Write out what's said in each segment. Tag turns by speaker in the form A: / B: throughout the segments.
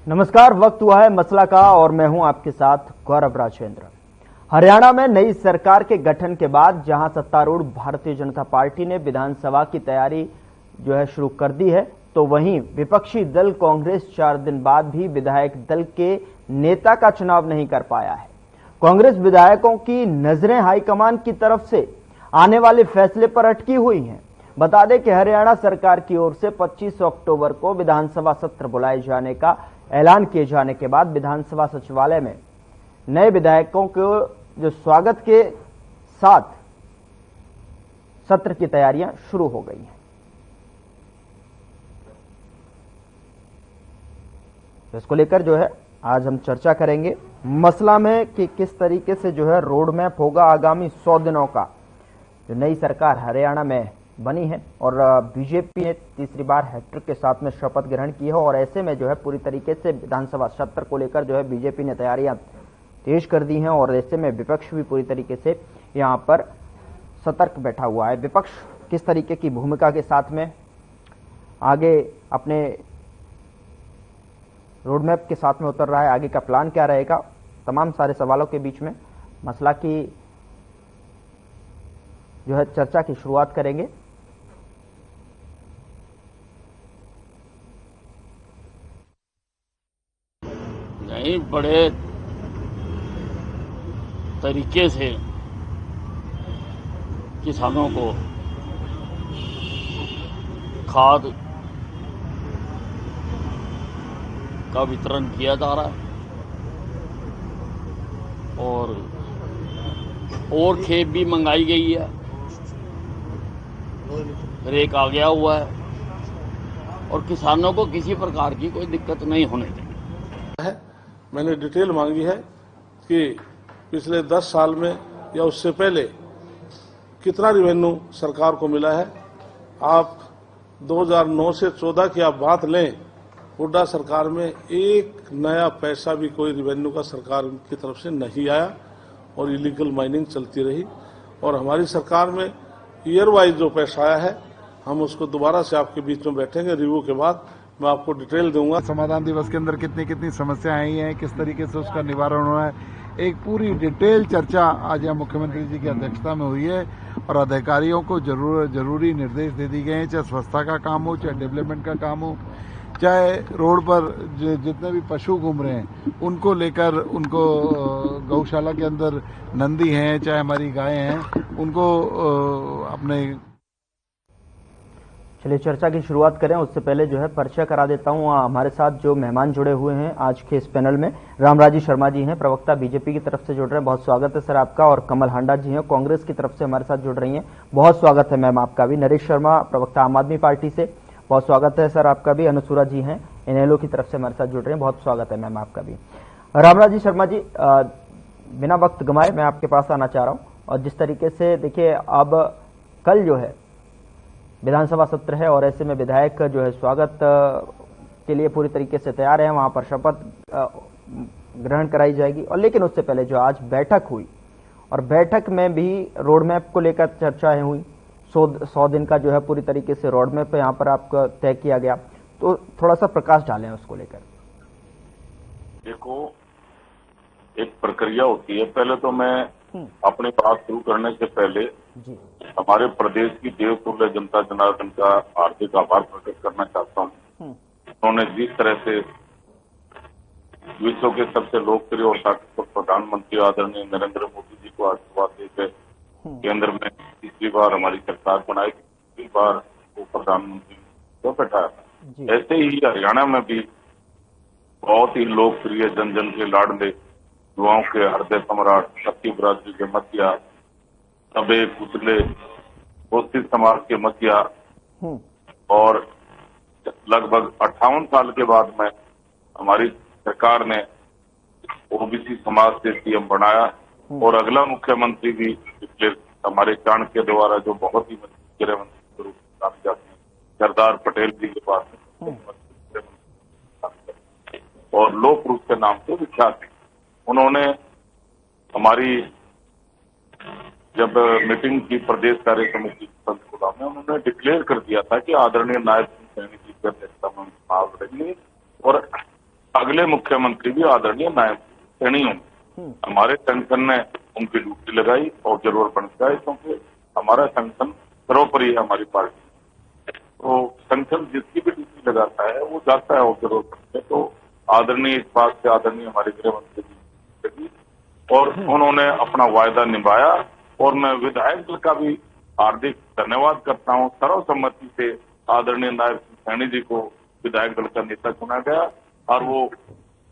A: नमस्कार, वक्त हुआ है मसला का और मैं हूं आपके साथ गौरव राजेंद्र। हरियाणा में नई सरकार के गठन के बाद जहां सत्तारूढ़ भारतीय जनता पार्टी ने विधानसभा की तैयारी शुरू कर दी है, तो वहीं विपक्षी दल कांग्रेस 4 दिन बाद भी विधायक दल के नेता का चुनाव नहीं कर पाया है। कांग्रेस विधायकों की नजरें हाईकमान की तरफ से आने वाले फैसले पर अटकी हुई हैं। बता दें कि हरियाणा सरकार की ओर से 25 अक्टूबर को विधानसभा सत्र बुलाए जाने का ऐलान किए जाने के बाद विधानसभा सचिवालय में नए विधायकों को स्वागत के साथ सत्र की तैयारियां शुरू हो गई हैं। इसको लेकर आज हम चर्चा करेंगे मसला में कि किस तरीके से रोड मैप होगा आगामी 100 दिनों का। जो नई सरकार हरियाणा में बनी है और बीजेपी ने तीसरी बार हैट्रिक के साथ में शपथ ग्रहण की है और ऐसे में पूरी तरीके से विधानसभा सत्र को लेकर बीजेपी ने तैयारियां तेज कर दी हैं और ऐसे में विपक्ष भी पूरी तरीके से यहां पर सतर्क बैठा हुआ है। विपक्ष किस तरीके की भूमिका के साथ में आगे अपने रोडमैप के साथ में उतर रहा है, आगे का प्लान क्या रहेगा, तमाम सारे सवालों के बीच में मसला की चर्चा की शुरुआत करेंगे।
B: नहीं, बड़े तरीके से किसानों को खाद का वितरण किया जा रहा है और खेप भी मंगाई गई है, रेक आ गया हुआ है और किसानों को किसी प्रकार की कोई दिक्कत नहीं होने देगी।
C: मैंने डिटेल मांगी है कि पिछले 10 साल में या उससे पहले कितना रेवेन्यू सरकार को मिला है। आप 2009 से 14 की आप बात लें, हुड्डा सरकार में एक नया पैसा भी कोई रेवेन्यू का सरकार की तरफ से नहीं आया और इलीगल माइनिंग चलती रही। और हमारी सरकार में ईयर वाइज जो पैसा आया है, हम उसको दोबारा से आपके बीच में बैठेंगे, रिव्यू के बाद मैं आपको डिटेल दूंगा।
D: समाधान दिवस के अंदर कितनी कितनी समस्याएं आई हैं, किस तरीके से उसका निवारण होना है, एक पूरी डिटेल चर्चा आज यहाँ मुख्यमंत्री जी की अध्यक्षता में हुई है और अधिकारियों को जरूरी निर्देश दे दिए गए हैं, चाहे स्वच्छता का काम हो, चाहे डेवलपमेंट का काम हो, चाहे रोड पर जितने भी पशु घूम रहे हैं उनको लेकर, उनको गौशाला के अंदर नंदी हैं, चाहे हमारी गायें हैं, उनको अपने।
A: चलिए चर्चा की शुरुआत करें। उससे पहले परिचय करा देता हूं। हमारे साथ जो मेहमान जुड़े हुए हैं आज के इस पैनल में, रामराजी शर्मा जी हैं, प्रवक्ता बीजेपी की तरफ से जुड़ रहे हैं, बहुत स्वागत है सर आपका। और कमल हांडा जी हैं, कांग्रेस की तरफ से हमारे साथ जुड़ रही हैं, बहुत स्वागत है मैम आपका भी। नरेश शर्मा, प्रवक्ता आम आदमी पार्टी से, बहुत स्वागत है सर आपका भी। अनुसूरा जी हैं, इनेलो की तरफ से हमारे साथ जुड़ रहे हैं, बहुत स्वागत है मैम आपका भी। रामराजी शर्मा जी, बिना वक्त गंवाए मैं आपके पास आना चाह रहा हूं। और जिस तरीके से देखिए, अब कल विधानसभा सत्र है और ऐसे में विधायक स्वागत के लिए पूरी तरीके से तैयार है, वहां पर शपथ ग्रहण कराई जाएगी। और लेकिन उससे पहले आज बैठक हुई और बैठक में भी रोडमैप को लेकर चर्चाएं हुई। 100 दिन का पूरी तरीके से रोडमैप यहाँ पर आपका तय किया गया, तो थोड़ा सा प्रकाश डालें उसको लेकर।
E: देखो, एक प्रक्रिया होती है। पहले तो मैं अपनी बात शुरू करने से पहले हमारे प्रदेश की देवतुल्य जनता जनार्दन का हार्दिक आभार प्रकट करना चाहता हूं। उन्होंने जिस तरह से विश्व के सबसे लोकप्रिय और ताकतवर प्रधानमंत्री आदरणीय नरेंद्र मोदी जी को आशीर्वाद देकर केंद्र में तीसरी बार हमारी सरकार बनाई, तीसरी बार वो प्रधानमंत्री को बैठाया था, ऐसे ही हरियाणा में भी बहुत ही लोकप्रिय, जन जन के लाडले, युवाओं के हृदय सम्राट, शक्ति बरादरी के मतिया, दबे कुचले कोसी समाज के मतिया और लगभग 58 साल के बाद में हमारी सरकार ने ओबीसी समाज से सीएम बनाया और अगला मुख्यमंत्री भी हमारे चाणक्य द्वारा, जो बहुत ही गृह मंत्री के रूप में जाने जाते हैं, सरदार पटेल जी के पास और लोक रूप के नाम से विख्यात है। उन्होंने हमारी जब मीटिंग की प्रदेश कार्य समिति पंचकुला में, उन्होंने डिक्लेयर कर दिया था कि आदरणीय नायब सिंह सैनी जी की अध्यक्षता में चुनाव लड़ेंगे और अगले मुख्यमंत्री भी आदरणीय नायब श्रेणी होंगे। हमारे संगठन ने उनकी ड्यूटी लगाई और जरूर बन गए, क्योंकि हमारा संगठन सर्वोपरि है हमारी पार्टी। तो संगठन जिसकी भी ड्यूटी लगाता है वो जाता है और जरूर बनता है। तो आदरणीय इस बात से आदरणीय हमारे गृह मंत्री जी और उन्होंने अपना वायदा निभाया और मैं विधायक दल का भी हार्दिक धन्यवाद करता हूं। सर्वसम्मति से आदरणीय नायब सैनी जी को विधायक दल का नेता चुना गया और वो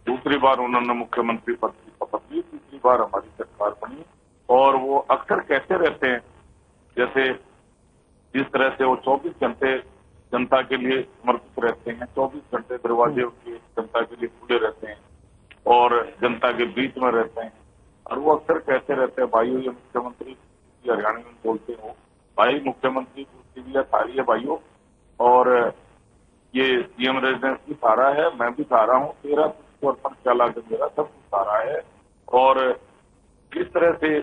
E: दूसरी बार उन्होंने मुख्यमंत्री पद की शपथ ली, तीसरी बार हमारी सरकार बनी। और वो अक्सर कहते रहते हैं, जैसे जिस तरह से वो 24 घंटे जनता के लिए समर्पित रहते हैं, 24 घंटे दरवाजे उनके जनता के लिए खुले रहते हैं और जनता के बीच में रहते हैं। और वो अक्सर कहते रहते हैं, भाइयों ये मुख्यमंत्री हरियाणा में बोलते हो, भाई मुख्यमंत्री कुर्सी भी सारी है भाइयों, और ये सीएम रेजिडेंस भी सारा है, मैं भी सारा हूँ, तेरा अर्पण क्या लागे मेरा सब सारा है। और किस तरह से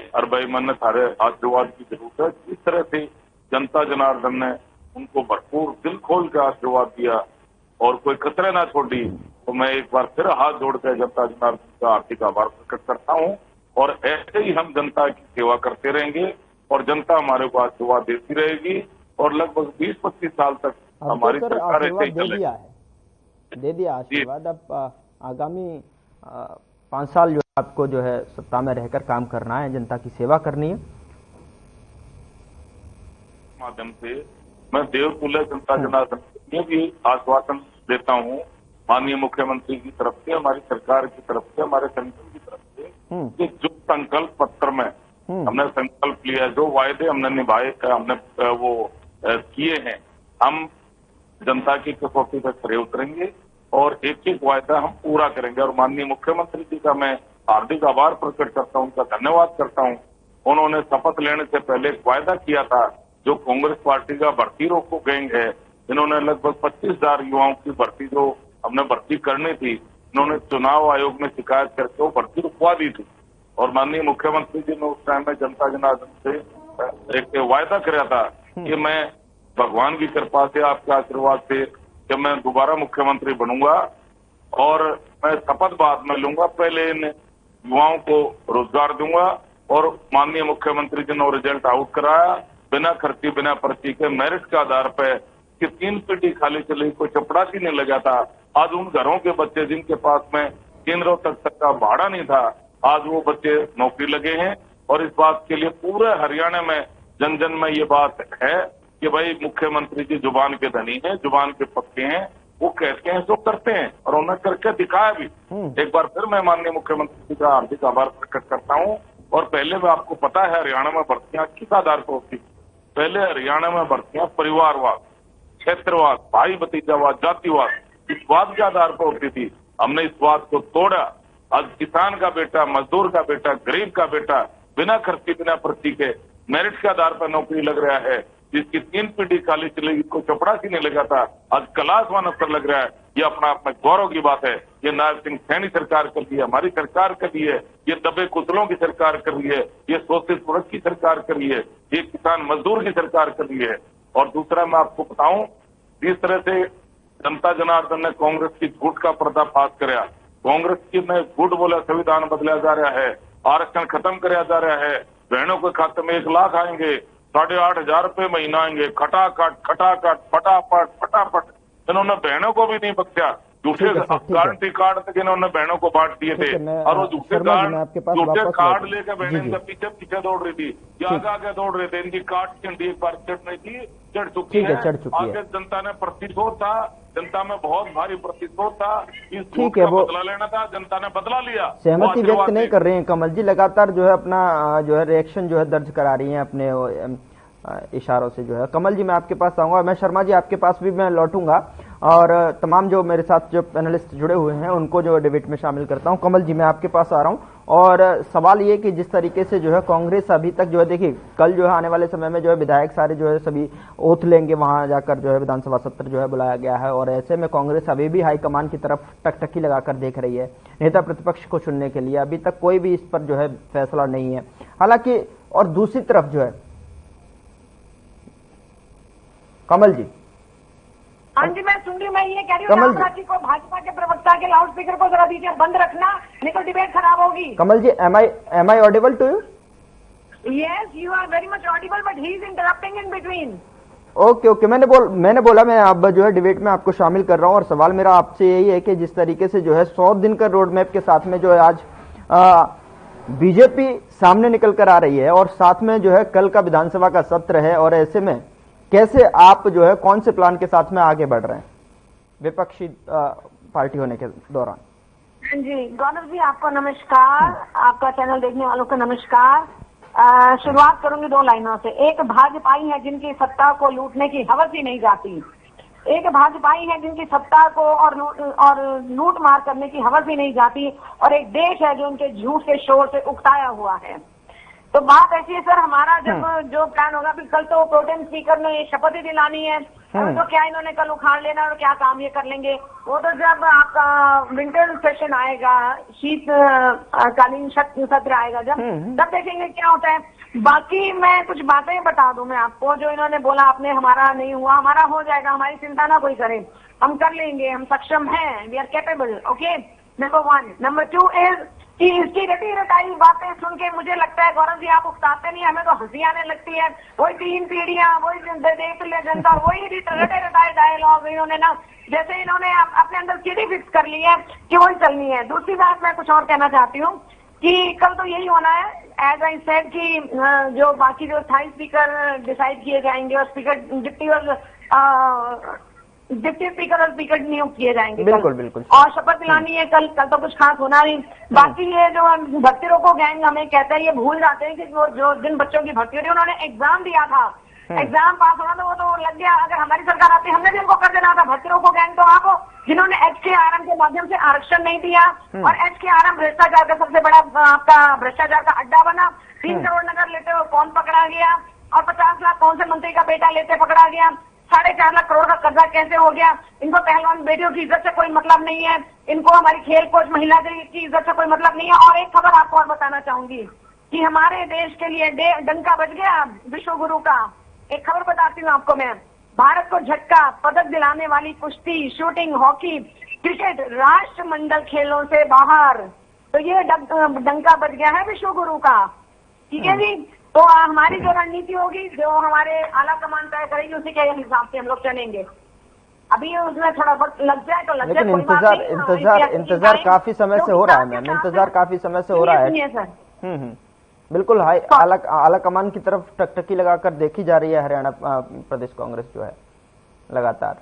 E: और भाई मन सारे आशीर्वाद की जरूरत है, जिस तरह से जनता जनार्दन ने उनको भरपूर दिल खोल के आशीर्वाद दिया और कोई कसरे ना छोड़ी, तो मैं एक बार फिर हाथ जोड़कर जनता जनार्दन का हार्दिक आभार प्रकट करता हूं। और ऐसे ही हम जनता की सेवा करते रहेंगे और जनता हमारे को आशीर्वाद देती रहेगी और लगभग 20-25 साल तक हमारी सरकार ऐसे ही चलेगी।
A: दे दिया आशीर्वाद। अब आगामी 5 साल जो आपको जो है सत्ता में रहकर काम करना है, जनता की सेवा करनी है।
E: माध्यम से मैं देवतुल्य जनता जनार्दन में भी आश्वासन देता हूं, माननीय मुख्यमंत्री की तरफ से, हमारी सरकार की तरफ से, हमारे संगठन की तरफ से, कि जो संकल्प पत्र में हमने संकल्प लिया, जो वायदे हमने निभाए, हमने वो किए हैं, हम जनता की कसौटी पर खरे उतरेंगे और एक एक वायदा हम पूरा करेंगे। और माननीय मुख्यमंत्री जी का मैं हार्दिक आभार प्रकट करता हूं, उनका धन्यवाद करता हूं। उन्होंने शपथ लेने से पहले एक वायदा किया था, जो कांग्रेस पार्टी का भर्ती रोको गैंग है, इन्होंने लगभग 25,000 युवाओं की भर्ती जो हमने भर्ती करनी थी, इन्होंने चुनाव आयोग में शिकायत करके वो भर्ती रुकवा दी थी। और माननीय मुख्यमंत्री जी ने उस टाइम में जनता जनार्दन से एक वायदा किया था कि मैं भगवान की कृपा से, आपके आशीर्वाद से, जब मैं दोबारा मुख्यमंत्री बनूंगा और मैं शपथ बाद में लूंगा, पहले इन युवाओं को रोजगार दूंगा। और माननीय मुख्यमंत्री जी ने रिजल्ट आउट कराया, बिना खर्ची बिना पर्ची के मेरिट के आधार पर कि 3 पीढ़ी खाली चली, कोई चपरासी नहीं लगा था। आज उन घरों के बच्चे जिनके पास में केंद्रों तक का भाड़ा नहीं था, आज वो बच्चे नौकरी लगे हैं। और इस बात के लिए पूरे हरियाणा में जन जन में ये बात है कि भाई मुख्यमंत्री जी जुबान के धनी हैं, जुबान के पक्के हैं, वो कहते हैं जो करते हैं और उन्होंने करके दिखाया भी। एक बार फिर मैं माननीय मुख्यमंत्री जी का हार्दिक आभार प्रकट करता हूं। और पहले में आपको पता है हरियाणा में भर्तियां किस आधार पर होती, पहले हरियाणा में भर्तियां परिवारवाद, क्षेत्रवाद, भाई भतीजावाद, जातिवाद, इस बात के आधार पर होती थी। हमने इस बात को तोड़ा। आज किसान का बेटा, मजदूर का बेटा, गरीब का बेटा बिना खर्ची बिना पर्ची के मेरिट के आधार पर नौकरी लग रहा है, जिसकी 3 पीढ़ी खाली चलेगी, कोई चपरासी नहीं लगा था, आज क्लासवान अफसर लग रहा है। ये अपना आप में गौरव की बात है। ये नायब सिंह सैनी सरकार कर रही है, हमारी सरकार कर रही है, ये दबे कुचलों की सरकार कर रही है, ये शोषित वर्ग की सरकार कर रही है, ये किसान मजदूर की सरकार कर रही है। और दूसरा मैं आपको बताऊं, जिस तरह से जनता जनार्दन ने कांग्रेस की झूठ का पर्दाफाश कराया, कांग्रेस की ने झूठ बोला संविधान बदला जा रहा है, आरक्षण खत्म कराया जा रहा है, बहनों के खाते में 1 लाख आएंगे, 8,500 रुपये महीना आएंगे, खटाखट फटाफट फटाफट। इन्होंने बहनों को भी नहीं बख्शा, झूठे गारंटी कार्ड तक इन्होंने बहनों को बांट दिए थे। और वो झूठे कार्ड लेकर बहनें इनके पीछे पीछे दौड़ रही थी, ये आगे दौड़ रहे थे। इनकी कार्ड चिंडी एक बार चढ़ रही थी, चढ़ चुकी है। आगे जनता ने प्रतिशोध था, जनता में बहुत भारी प्रतिशोध था, इस झूठ का बदला लेना था, जनता ने बदला लिया।
A: सहमति व्यक्त नहीं कर रहे हैं कमल जी, लगातार जो है अपना जो है रिएक्शन जो है दर्ज करा रही हैं अपने इशारों से जो है। कमल जी मैं आपके पास आऊंगा, मैं शर्मा जी आपके पास भी मैं लौटूंगा और तमाम जो मेरे साथ जो पैनलिस्ट जुड़े हुए हैं उनको जो डिबेट में शामिल करता हूं। कमल जी मैं आपके पास आ रहा हूं और सवाल ये कि जिस तरीके से जो है कांग्रेस अभी तक जो है, देखिए कल जो है आने वाले समय में जो है विधायक सारे जो है सभी ओथ लेंगे, वहां जाकर जो है विधानसभा सत्र जो है बुलाया गया है और ऐसे में कांग्रेस अभी भी हाईकमान की तरफ टकटकी लगाकर देख रही है नेता प्रतिपक्ष को चुनने के लिए। अभी तक कोई भी इस पर जो है फैसला नहीं है हालांकि। और दूसरी तरफ जो है कमल जी
F: हाँ जी, मैं सुन रही हूँ। मैं ये कह रही हूँ
A: कमल जी,
F: रामराज जी को, भाजपा के प्रवक्ता के लाउड स्पीकर को जरा दीजिए बंद रखना, नहीं तो डिबेट खराब होगी।
A: Kamal ji, am I audible to you?
F: Yes, you are very much audible, but he is interrupting in between.
A: Okay okay, मैंने बोला मैं अब जो है डिबेट में आपको शामिल कर रहा हूं, और सवाल मेरा आपसे यही है कि जिस तरीके से जो है 100 दिन का रोड मैप के साथ में जो है आज बीजेपी सामने निकल कर आ रही है, और साथ में जो है कल का विधानसभा का सत्र है, और ऐसे में कैसे आप जो है कौन से प्लान के साथ में आगे बढ़ रहे हैं विपक्षी पार्टी होने के दौरान?
F: जी गौरव जी, आपको नमस्कार, आपका चैनल देखने वालों को नमस्कार। शुरुआत करूंगी 2 लाइनों से। एक भाजपाई है जिनकी सत्ता को लूटने की हवस ही नहीं जाती, एक भाजपाई है जिनकी सत्ता को और लूट मार करने की हवस ही नहीं जाती, और एक देश है जो उनके झूठ के शोर से उकताया हुआ है। तो बात ऐसी है सर, हमारा जब जो प्लान होगा, फिर कल तो प्रोटेम स्पीकर ने शपथ ही दिलानी है, तो क्या इन्होंने कल उखाड़ लेना और क्या काम ये कर लेंगे, वो तो जब आपका विंटर सेशन आएगा, शीतकालीन सत्र आएगा, जब देखेंगे क्या होता है। बाकी मैं कुछ बातें बता दूं मैं आपको, जो इन्होंने बोला आपने हमारा नहीं हुआ, हमारा हो जाएगा, हमारी चिंता ना कोई करे, हम कर लेंगे, हम सक्षम हैं, we are capable. Okay, number 1। Number 2 is कि इसकी रटी रटाई बातें सुन के मुझे लगता है गौरव जी आप उकताते नहीं, हमें तो हंसी आने लगती है। वही 3 पीढ़ियां, वही देख ले जनता, वही रटे रटाए डायलॉग इन्होंने ना, जैसे इन्होंने अपने अंदर सीढ़ी फिक्स कर ली है कि वही चलनी है। दूसरी बात मैं कुछ और कहना चाहती हूँ कि कल तो यही होना है, एज आई सेड कि जो बाकी जो स्थायी स्पीकर डिसाइड किए जाएंगे, और स्पीकर डिप्टी स्पीकर और स्पीकर नियुक्त किए जाएंगे।
A: बिल्कुल बिल्कुल,
F: और शपथ दिलानी है कल तो कुछ खास होना नहीं। बाकी ये जो भर्ती रोको गैंग हमें कहते हैं, ये भूल जाते हैं कि वो जो जिन बच्चों की भर्ती हो रही है उन्होंने एग्जाम दिया था, एग्जाम पास होना था, वो तो लग गया। अगर हमारी सरकार आती हमने भी उनको कर देना था। भर्ती रोको गैंग तो आप जिन्होंने HKRM के माध्यम से आरक्षण नहीं दिया, और HKRM भ्रष्टाचार का सबसे बड़ा आपका भ्रष्टाचार का अड्डा बना। 3 करोड़ नगर लेते हुए कौन पकड़ा गया, और 50 लाख कौन से मंत्री का बेटा लेते पकड़ा गया, 4.5 लाख करोड़ का कर्जा कैसे हो गया। इनको पहलवान बेटियों की इज्जत से कोई मतलब नहीं है, इनको हमारी खेल कोच महिला की इज्जत से कोई मतलब नहीं है। और एक खबर आपको और बताना चाहूंगी कि हमारे देश के लिए डंका बज गया विश्व गुरु का। एक खबर बताती हूँ आपको मैं, भारत को झटका, पदक दिलाने वाली कुश्ती, शूटिंग, हॉकी, क्रिकेट राष्ट्रमंडल खेलों से बाहर। तो ये डंका बज गया है विश्व गुरु का, ठीक है जी। तो हमारी जो रणनीति होगी, जो हमारे आला कमान तय करेगी, उसी के हिसाब से हम लोग चलेंगे। अभी उसमें थोड़ा वक्त लग जाए तो लग जाए,
A: लेकिन इंतजार काफी समय से हो रहा है मैम, इंतजार काफी समय से हो रहा है सर। बिल्कुल, आला कमान की तरफ टकटकी लगाकर देखी जा रही है हरियाणा प्रदेश कांग्रेस जो है लगातार।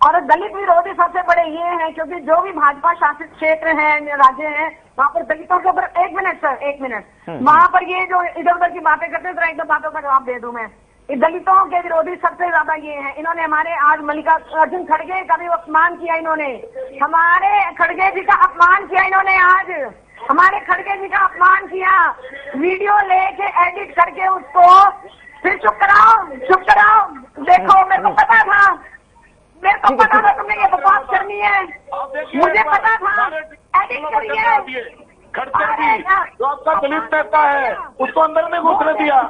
F: और दलित विरोधी सबसे बड़े ये हैं, क्योंकि जो भी भाजपा शासित क्षेत्र हैं, राज्य हैं, वहाँ पर दलितों के ऊपर 1 मिनट सर, 1 मिनट, वहाँ पर ये जो इधर उधर की बातें करते हैं, एक दो बातों का जवाब दे दूं मैं। दलितों के विरोधी सबसे ज्यादा ये हैं। इन्होंने हमारे आज मल्लिकार्जुन खड़गे का भी अपमान किया, इन्होंने हमारे खड़गे जी का अपमान किया, इन्होंने आज हमारे खड़गे जी का अपमान किया, वीडियो लेके एडिट करके उसको। फिर चुप कराओ, देखो मेरे को पता था, तुमने ये बकवास करनी है, मुझे पता था, एडिट करिए।
E: खड़गे जी जो आपका दलित नेता है उसको अंदर में घुसने दिया,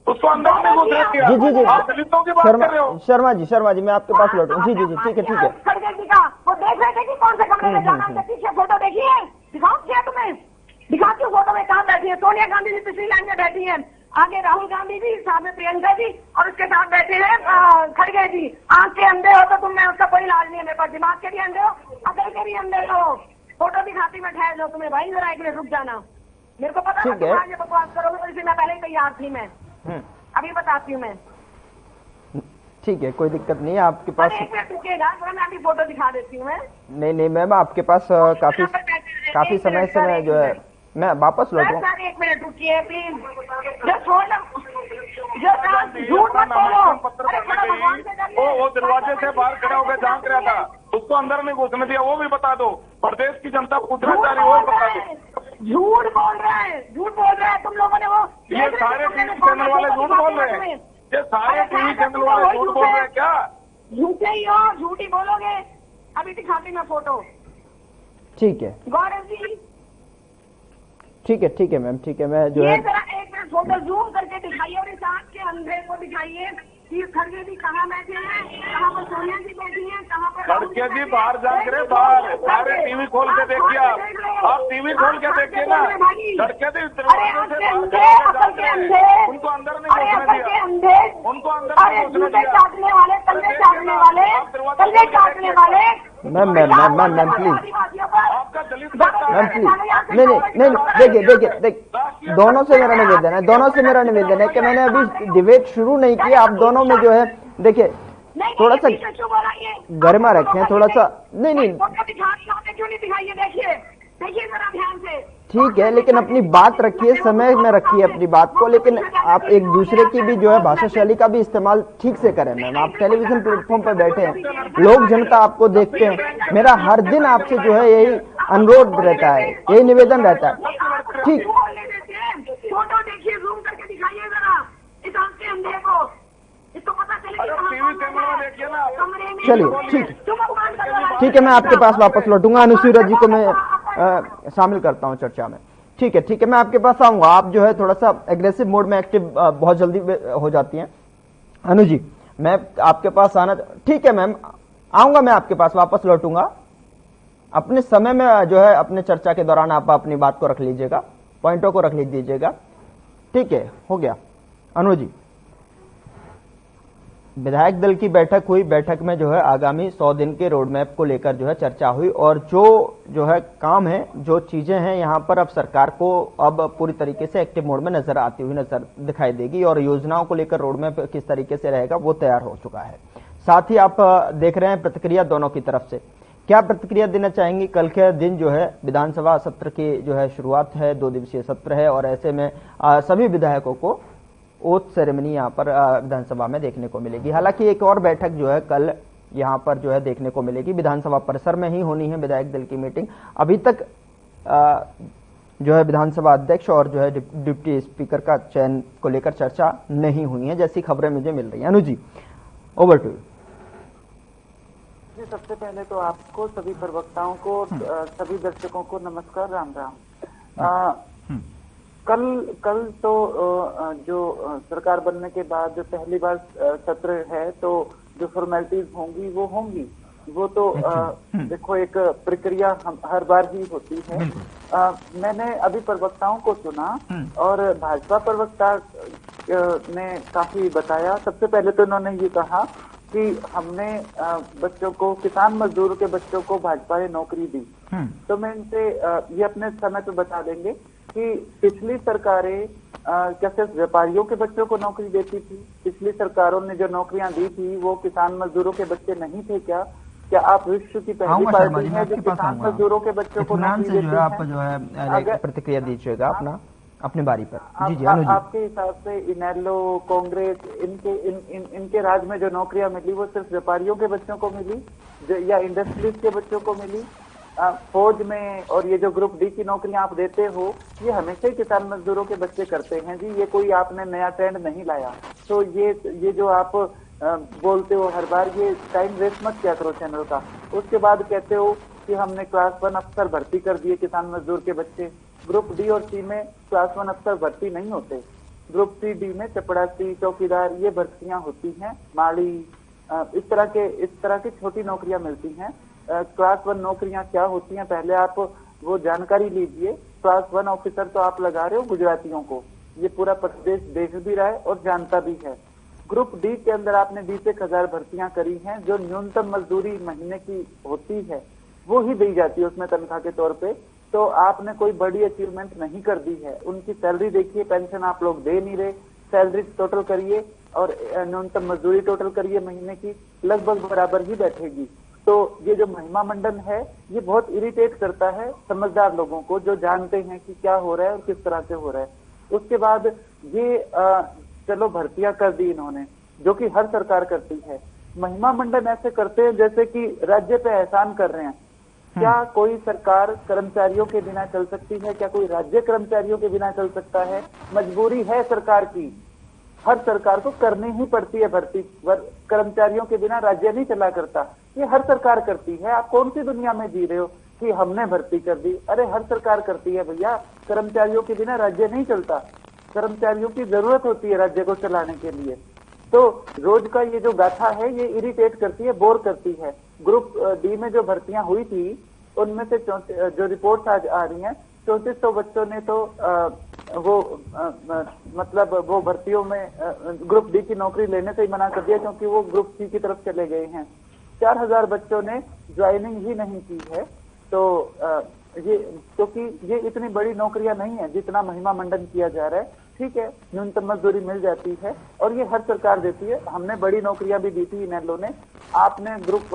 E: उसको अंदर में घुसने दिया।
A: जी
E: आप दलितों की बात कर रहे हो।
A: शर्मा जी मैं आपके पास लौटूं। जी ठीक है।
F: खड़गे जी का वो देख रहे थे कि कौन से कमरे में जाना, पीछे फोटो देखिए, दिखाओ क्या तुम्हें, दिखाओ क्यों फोटो में कहाँ बैठी है। सोनिया गांधी जी पिछली लाइन में बैठी है, आगे राहुल गांधी जी, सामने प्रियंका जी, और उसके साथ बैठे हैं खड़गे जी। आंख के अंधे हो तो तुम, मैं उसका कोई इलाज नहीं है मेरे पास, दिमाग के भी अंधे हो, अकल के भी अंधे हो। फोटो दिखाती मैं ठहर लो तुम्हें भाई, जरा एक मिनट रुक जाना, मेरे को पता है तुम आगे बकवास करोगे, तो इसलिए मैं पहले ही तैयार थी। मैं अभी बताती हूँ मैं।
A: ठीक है, कोई दिक्कत नहीं है आपके पास।
F: एक मिनट रुकिएगा, मैं अभी फोटो दिखा देती हूँ मैं।
A: नहीं मैम, आपके पास काफी समय से मैं जो है मैं वापस लौटूं।
F: सर 1 मिनट रुकिए प्लीज, झूठ मत बोलो।
E: वो दरवाजे से बाहर खड़ा होकर झांक रहा था, उसको अंदर में घुसने दिया, वो भी बता दो। प्रदेश की जनता पूछना चाह रही है, वो बता दो।
F: झूठ बोल रहा है तुम लोगों ने। वो
E: ये सारे टीवी चैनल वाले झूठ बोल रहे हैं, ये सारे टीवी चैनल वाले झूठ बोल रहे हैं क्या?
F: झूठे ही हो, झूठ ही बोलोगे। अभी दिखाती मैं फोटो।
A: ठीक है
F: गौरव जी,
A: ठीक है मैम, ठीक है। मैं जो है
F: जरा 1 मिनट फोटो जूम करके दिखाइए, और इस आंख के अंधे को दिखाइए कि खड़गे जी कहाँ बैठे हैं, कहाँ पर सोनिया जी बैठी हैं, कहाँ पर
E: लड़के जी बाहर जाके रहे, बाहर सारे टीवी खोल के देखिए, आप टीवी खोल के देखिए ना, लड़के जी दरवाजे से उनको अंदर नहीं घुसने दिया, उनको अंदर नहीं घुसने दिया,
F: काटने वाले, तल्ले काटने वाले, तल्ले काटने वाले।
A: मैम प्लीज,
E: आपका दलित
A: मैम प्लीज, नहीं, देखिए दोनों से मेरा निवेदन है कि मैंने अभी डिबेट शुरू नहीं किया। आप दोनों में जो है देखिए थोड़ा सा गरिमा रखें, थोड़ा सा नहीं
F: क्यों नहीं दिखाइए, देखिए जरा ध्यान से।
A: ठीक है, लेकिन अपनी बात रखिए, समय में रखिए अपनी बात को, लेकिन आप एक दूसरे की भी जो है भाषा शैली का भी इस्तेमाल ठीक से करें। मैम आप टेलीविजन प्लेटफॉर्म पर बैठे हैं, लोक जनता आपको देखते हैं, मेरा हर दिन आपसे जो है यही अनुरोध रहता है, यही निवेदन रहता है। ठीक,
F: फोटो देखिए, जूम करके दिखाइए जरा इस आंख के अंधे को, इसको पता
A: चलिए ठीक है, मैं आपके पास वापस लौटूंगा। अनुसूया जी को मैं शामिल करता हूं चर्चा में। ठीक है, मैं आपके पास आऊंगा। आप जो है थोड़ा सा एग्रेसिव मोड में एक्टिव बहुत जल्दी हो जाती हैं। अनु जी, मैं आपके पास आना, ठीक है मैम, आऊंगा, मैं आपके पास वापस लौटूंगा। अपने समय में जो है अपने चर्चा के दौरान आप अपनी बात को रख लीजिएगा, पॉइंटों को रख लीजिएगा। ठीक है, हो गया। अनु जी, विधायक दल की बैठक हुई, बैठक में जो है आगामी 100 दिन के रोड मैप को लेकर जो है चर्चा हुई, और जो है काम है, जो चीजें हैं यहाँ पर अब सरकार को अब पूरी तरीके से एक्टिव मोड में नजर आती हुई नजर दिखाई देगी, और योजनाओं को लेकर रोड मैप किस तरीके से रहेगा वो तैयार हो चुका है। साथ ही आप देख रहे हैं प्रतिक्रिया दोनों की तरफ से। क्या प्रतिक्रिया देना चाहेंगी? कल के दिन जो है विधानसभा सत्र की जो है शुरुआत है, 2 दिवसीय सत्र है, और ऐसे में सभी विधायकों को ओथ सेरेमनी यहाँ पर विधानसभा में देखने को मिलेगी। हालांकि एक और बैठक जो है कल यहाँ पर जो है देखने को मिलेगी, विधानसभा परिसर में ही होनी है विधायक दल की मीटिंग। अभी तक जो है विधानसभा अध्यक्ष और जो है डिप्टी स्पीकर का चयन को लेकर चर्चा नहीं हुई है, जैसी खबरें मुझे मिल रही है। Anu ji, over to you.
G: सबसे पहले तो आपको, सभी प्रवक्ताओं को, सभी दर्शकों को नमस्कार, राम राम। कल तो जो सरकार बनने के बाद जो पहली बार सत्र है, तो जो फॉर्मेलिटीज होंगी वो होंगी, वो तो देखो एक प्रक्रिया हर बार ही होती है। मैंने अभी प्रवक्ताओं को सुना और भाजपा प्रवक्ता ने काफी बताया। सबसे पहले तो उन्होंने ये कहा कि हमने बच्चों को, किसान मजदूरों के बच्चों को भाजपा ने नौकरी दी। तो मैं इनसे ये अपने समय पे बता देंगे कि पिछली सरकारें क्या सिर्फ व्यापारियों के बच्चों को नौकरी देती थी? पिछली सरकारों ने जो नौकरियां दी थी वो किसान मजदूरों के बच्चे नहीं थे क्या? क्या आप विश्व की पहली पार्टी है जो किसान मजदूरों के बच्चों को नौकरी देती है?
A: आप जो है प्रतिक्रिया दीजिएगा अपनी बारी पर। जी,
G: आपके हिसाब से इनेलो, कांग्रेस, इनके राज में जो नौकरियां मिली वो सिर्फ व्यापारियों के बच्चों को मिली या इंडस्ट्रीज के बच्चों को मिली? फौज में और ये जो ग्रुप डी की नौकरियां आप देते हो, ये हमेशा ही किसान मजदूरों के बच्चे करते हैं जी, ये कोई आपने नया ट्रेंड नहीं लाया। तो ये जो आप बोलते हो हर बार, ये टाइम वेस्ट मत किया करो चैनल का। उसके बाद कहते हो कि हमने क्लास 1 अफसर भर्ती कर दिए किसान मजदूर के बच्चे। ग्रुप डी और सी में क्लास 1 अफसर भर्ती नहीं होते। ग्रुप सी डी में चपड़ासी, चौकीदार, ये भर्तियां होती हैं, माली, इस तरह की छोटी नौकरियां मिलती हैं। क्लास 1 नौकरियां क्या होती हैं, पहले आप वो जानकारी लीजिए। क्लास 1 ऑफिसर तो आप लगा रहे हो गुजरातियों को, ये पूरा प्रदेश देख भी रहा है और जानता भी है। ग्रुप डी के अंदर आपने 20,000 भर्तियां करी हैं, जो न्यूनतम मजदूरी महीने की होती है वो ही दी जाती है उसमें तनख्वाह के तौर पे। तो आपने कोई बड़ी अचीवमेंट नहीं कर दी है। उनकी सैलरी देखिए, पेंशन आप लोग दे नहीं रहे। सैलरी टोटल करिए और न्यूनतम मजदूरी टोटल करिए महीने की, लगभग बराबर ही बैठेगी। तो ये जो महिमा मंडन है, ये बहुत इरिटेट करता है समझदार लोगों को, जो जानते हैं कि क्या हो रहा है और किस तरह से हो रहा है। उसके बाद ये चलो भर्तियां कर दी इन्होंने, जो कि हर सरकार करती है। महिमा मंडन ऐसे करते हैं जैसे कि राज्य पे एहसान कर रहे हैं। क्या कोई सरकार कर्मचारियों के बिना चल सकती है? क्या कोई राज्य कर्मचारियों के बिना चल सकता है? मजबूरी है सरकार की, हर सरकार को करनी ही पड़ती है भर्ती। कर्मचारियों के बिना राज्य नहीं चला करता, ये हर सरकार करती है। आप कौन सी दुनिया में जी रहे हो कि हमने भर्ती कर दी? अरे हर सरकार करती है भैया, कर्मचारियों के बिना राज्य नहीं चलता। कर्मचारियों की जरूरत होती है राज्य को चलाने के लिए। तो रोज का ये जो गाथा है ये इरिटेट करती है, बोर करती है। ग्रुप डी में जो भर्तियां हुई थी उनमें से जो रिपोर्ट्स आज आ रही हैं 3400 बच्चों ने तो मतलब वो भर्तियों में ग्रुप डी की नौकरी लेने से ही मना कर दिया क्योंकि वो ग्रुप सी की तरफ चले गए हैं। 4000 बच्चों ने ज्वाइनिंग ही नहीं की है। तो ये क्योंकि ये इतनी बड़ी नौकरियां नहीं है जितना महिमा मंडन किया जा रहा है। ठीक है, न्यूनतम मजदूरी मिल जाती है और ये हर सरकार देती है। हमने बड़ी नौकरियां भी दी थी इनेलो ने। आपने ग्रुप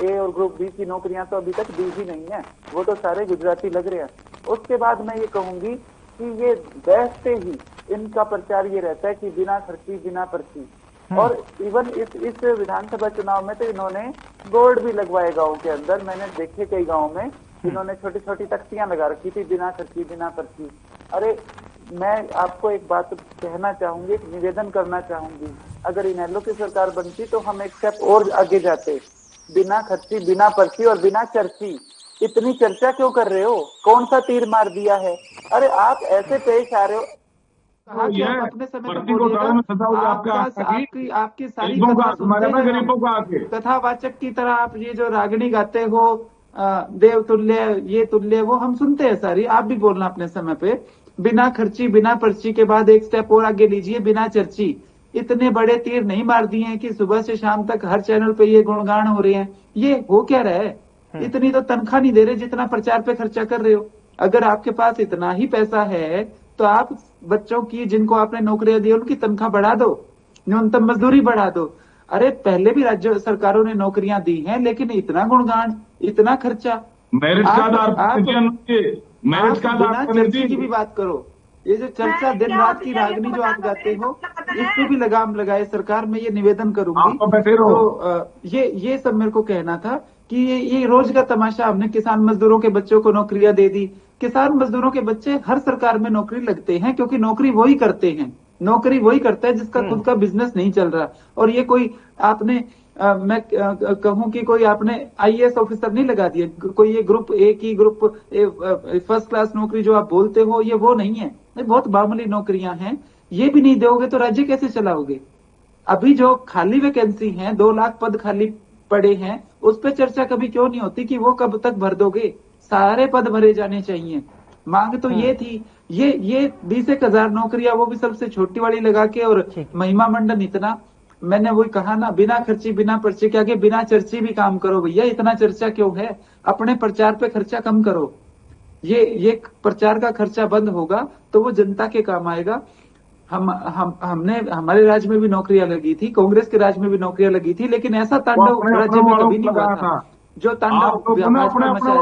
G: ए और ग्रुप बी की नौकरियां तो अभी तक दी ही नहीं है, वो तो सारे गुजराती लग रहे हैं। उसके बाद मैं ये कहूंगी कि ये बैठते ही इनका प्रचार ये रहता है कि बिना खर्ची बिना पर्ची। और इवन इस विधानसभा चुनाव में तो इन्होंने बोर्ड भी लगवाए गाँव के अंदर। मैंने देखे कई गाँव में इन्होंने छोटी छोटी तख्तियां लगा रखी थी, बिना खर्ची बिना पर्ची। अरे मैं आपको एक बात कहना चाहूंगी, एक निवेदन करना चाहूंगी, अगर इनेलो की सरकार बनती तो हम एक स्टेप और आगे जाते। बिना खर्ची बिना पर्ची और बिना चर्ची। इतनी चर्चा क्यों कर रहे हो? कौन सा तीर मार दिया है? अरे आप ऐसे पेश आ रहे हो।
H: अपने समय आपकी सारी कथावाचक की तरह आप ये जो रागनी गाते हो, देव तुल्य, ये तुल्य, वो हम सुनते हैं सारी। आप भी बोलना अपने समय पे। बिना खर्ची बिना पर्ची के बाद एक स्टेप और आगे लीजिए, बिना चर्ची। इतने बड़े तीर नहीं मार दिए हैं कि सुबह से शाम तक हर चैनल पे ये गुणगान हो रहे हैं। ये हो क्या रहा है? इतनी तो तनख्वाह नहीं दे रहे जितना प्रचार पे खर्चा कर रहे हो। अगर आपके पास इतना ही पैसा है तो आप बच्चों की, जिनको आपने नौकरियां दी, उनकी तनख्वाह बढ़ा दो, न्यूनतम मजदूरी बढ़ा दो। अरे पहले भी राज्य सरकारों ने नौकरियां दी हैं, लेकिन इतना गुणगान, इतना खर्चा।
I: मेरिट का
H: बिना चर्चा की भी बात करो। ये जो चर्चा दिन रात की रागनी जो आप गाते हो, इस पे भी लगाम लगाए सरकार। में ये निवेदन करूंगी। तो ये सब मेरे को कहना था कि ये रोज का तमाशा। हमने किसान मजदूरों के बच्चों को नौकरियां दे दी। किसान मजदूरों के बच्चे हर सरकार में नौकरी लगते हैं, क्योंकि नौकरी वही करते हैं। नौकरी वही करता है जिसका खुद का बिजनेस नहीं चल रहा। और ये कोई आपने मैं कहूं कि कोई आपने आईएएस ऑफिसर नहीं लगा दिया, कोई ये ग्रुप ए की, ग्रुप फर्स्ट क्लास नौकरी जो आप बोलते हो, ये वो नहीं है। ये बहुत मामूली नौकरियां हैं। ये भी नहीं दोगे तो राज्य कैसे चलाओगे? अभी जो खाली वैकेंसी हैं, 2 लाख पद खाली पड़े हैं, उस पर चर्चा कभी क्यों नहीं होती कि वो कब तक भर दोगे? सारे पद भरे जाने चाहिए। मांग तो ये थी। ये 20,000 नौकरियां, वो भी सबसे छोटी वाली लगा के, और महिमा मंडन इतना। मैंने वही कहा ना, बिना खर्ची बिना पर्ची के आगे बिना चर्ची भी काम करो भैया। इतना चर्चा क्यों है? अपने प्रचार पे खर्चा कम करो। ये प्रचार का खर्चा बंद होगा तो वो जनता के काम आएगा। हमने हमारे राज्य में भी नौकरियां लगी थी, कांग्रेस के राज्य में भी नौकरियां लगी थी, लेकिन ऐसा तांडव राज्य में कभी नहीं हुआ था जो तांडव मचा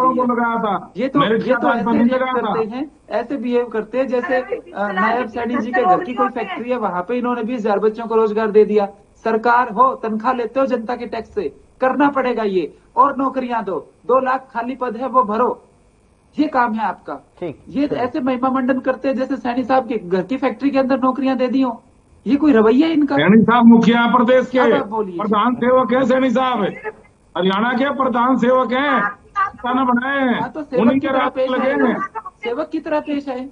H: था। ये तो ऐसे रिएक्ट करते हैं, ऐसे बिहेव करते हैं जैसे नायब सैनी जी के घर की कोई फैक्ट्री है, वहां पे इन्होंने 20,000 बच्चों को रोजगार दे दिया। सरकार हो, तनख्वाह लेते हो जनता के टैक्स से, करना पड़ेगा ये। और नौकरियां दो, 2 लाख खाली पद है वो भरो। ये काम है आपका। ये ऐसे महिमा मंडन करते हैं जैसे सैनी साहब के घर की फैक्ट्री के अंदर नौकरियां दे दी हो। ये कोई रवैया है इनका?
I: सैनी साहब मुखिया प्रदेश के प्रधान सेवक है। सैनी साहब हरियाणा के प्रधान सेवक हैं, बनाए हैं,
H: तो सेवक की तरह पेश है। सेवक की तरह पेश है।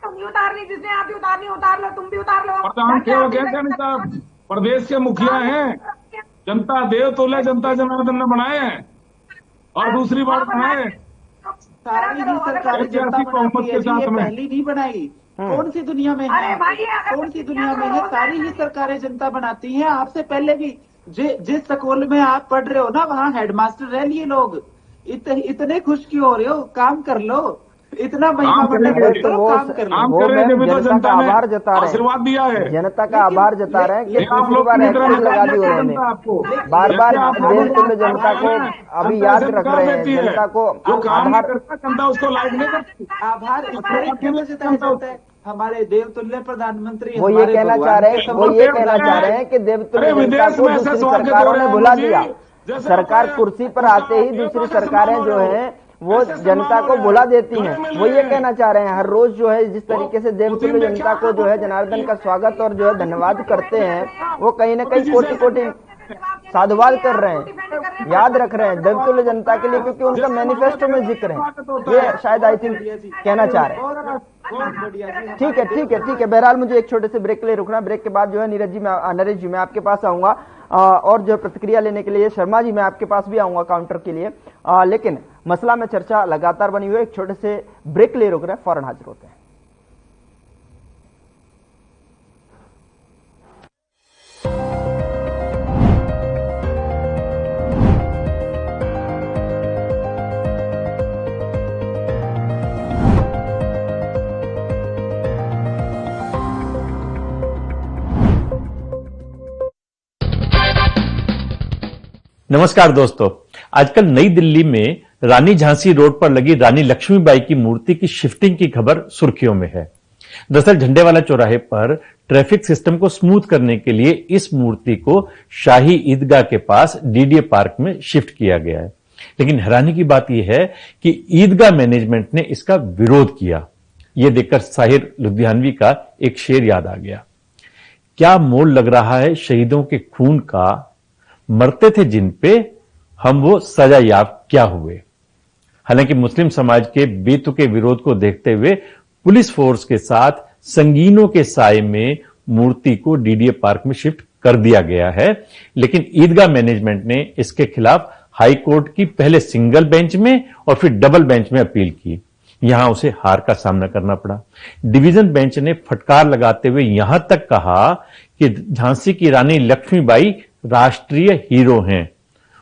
F: तुम भी उतारनी, जिसने आप भी उतारनी उतार लो, तुम भी उतार लो।
I: प्रधान सेवक है सैनी साहब, प्रदेश के मुखिया हैं। जनता देव तुल्य जनता जनार्दन ने बनाए हैं और दूसरी बार बनाए।
H: सारी ही सरकारें जनता बनाती है, ये पहली नहीं बनाई। कौन सी दुनिया में है? कौन सी दुनिया में है? सारी ही सरकारें जनता बनाती हैं। आपसे पहले भी जिस स्कूल में आप पढ़ रहे हो ना, वहाँ हेडमास्टर रह लिए लोग। इतने खुश क्यों हो रहे हो? काम कर लो। इतना महिमा मंडन करते हो, काम कर लो।
A: वो जनता का आभार जता रहे हैं,
I: आशीर्वाद दिया है,
A: जनता का आभार जता रहे हैं कि दूसरी बार एक्टिव लगा दी उन्होंने। बार बार देश तुल्य जनता को अभी याद रख रहे हैं। जनता को
I: जनता उसको लाइक नहीं करती।
H: आभार जताया है। हमारे देवतुल्य प्रधानमंत्री
A: वो ये कहना चाह रहे हैं कि देवतुल्य जनता को दूसरी सरकारों ने भुला दिया। सरकार कुर्सी पर आते ही दूसरी सरकारें जो हैं वो जनता को भुला देती हैं। वो ये कहना चाह रहे हैं। हर रोज जो है जिस तरीके से देवतुल्य जनता को जो है जनार्दन का स्वागत और जो है धन्यवाद करते हैं, वो कहीं न कहीं कोटि कोटि साधुवाद कर रहे हैं, याद रख रहे हैं देवतुल्य जनता के लिए, क्योंकि उनका मैनिफेस्टो में जिक्र है। ये शायद आई थिंक कहना चाह रहे हैं। ठीक है। बहरहाल मुझे एक छोटे से ब्रेक के लिए रुकना, ब्रेक के बाद जो है नरेश जी मैं आपके पास आऊंगा और जो प्रतिक्रिया लेने के लिए शर्मा जी मैं आपके पास भी आऊंगा काउंटर के लिए, लेकिन मसला में चर्चा लगातार बनी हुई है। एक छोटे से ब्रेक के लिए रुक रहे हैं, फौरन हाजिर होते हैं।
J: नमस्कार दोस्तों, आजकल नई दिल्ली में रानी झांसी रोड पर लगी रानी लक्ष्मीबाई की मूर्ति की शिफ्टिंग की खबर सुर्खियों में है। दरअसल झंडेवाला चौराहे पर ट्रैफिक सिस्टम को स्मूथ करने के लिए इस मूर्ति को शाही ईदगाह के पास डीडीए पार्क में शिफ्ट किया गया है। लेकिन हैरानी की बात यह है कि ईदगाह मैनेजमेंट ने इसका विरोध किया। यह देखकर साहिर लुधियानवी का एक शेर याद आ गया, क्या मोल लग रहा है शहीदों के खून का, मरते थे जिन पे हम वो सजा याब क्या हुए। हालांकि मुस्लिम समाज के बेतुके विरोध को देखते हुए पुलिस फोर्स के साथ संगीनों के साए में मूर्ति को डीडीए पार्क में शिफ्ट कर दिया गया है। लेकिन ईदगाह मैनेजमेंट ने इसके खिलाफ हाई कोर्ट की पहले सिंगल बेंच में और फिर डबल बेंच में अपील की। यहां उसे हार का सामना करना पड़ा। डिवीजन बेंच ने फटकार लगाते हुए यहां तक कहा कि झांसी की रानी लक्ष्मीबाई राष्ट्रीय हीरो हैं,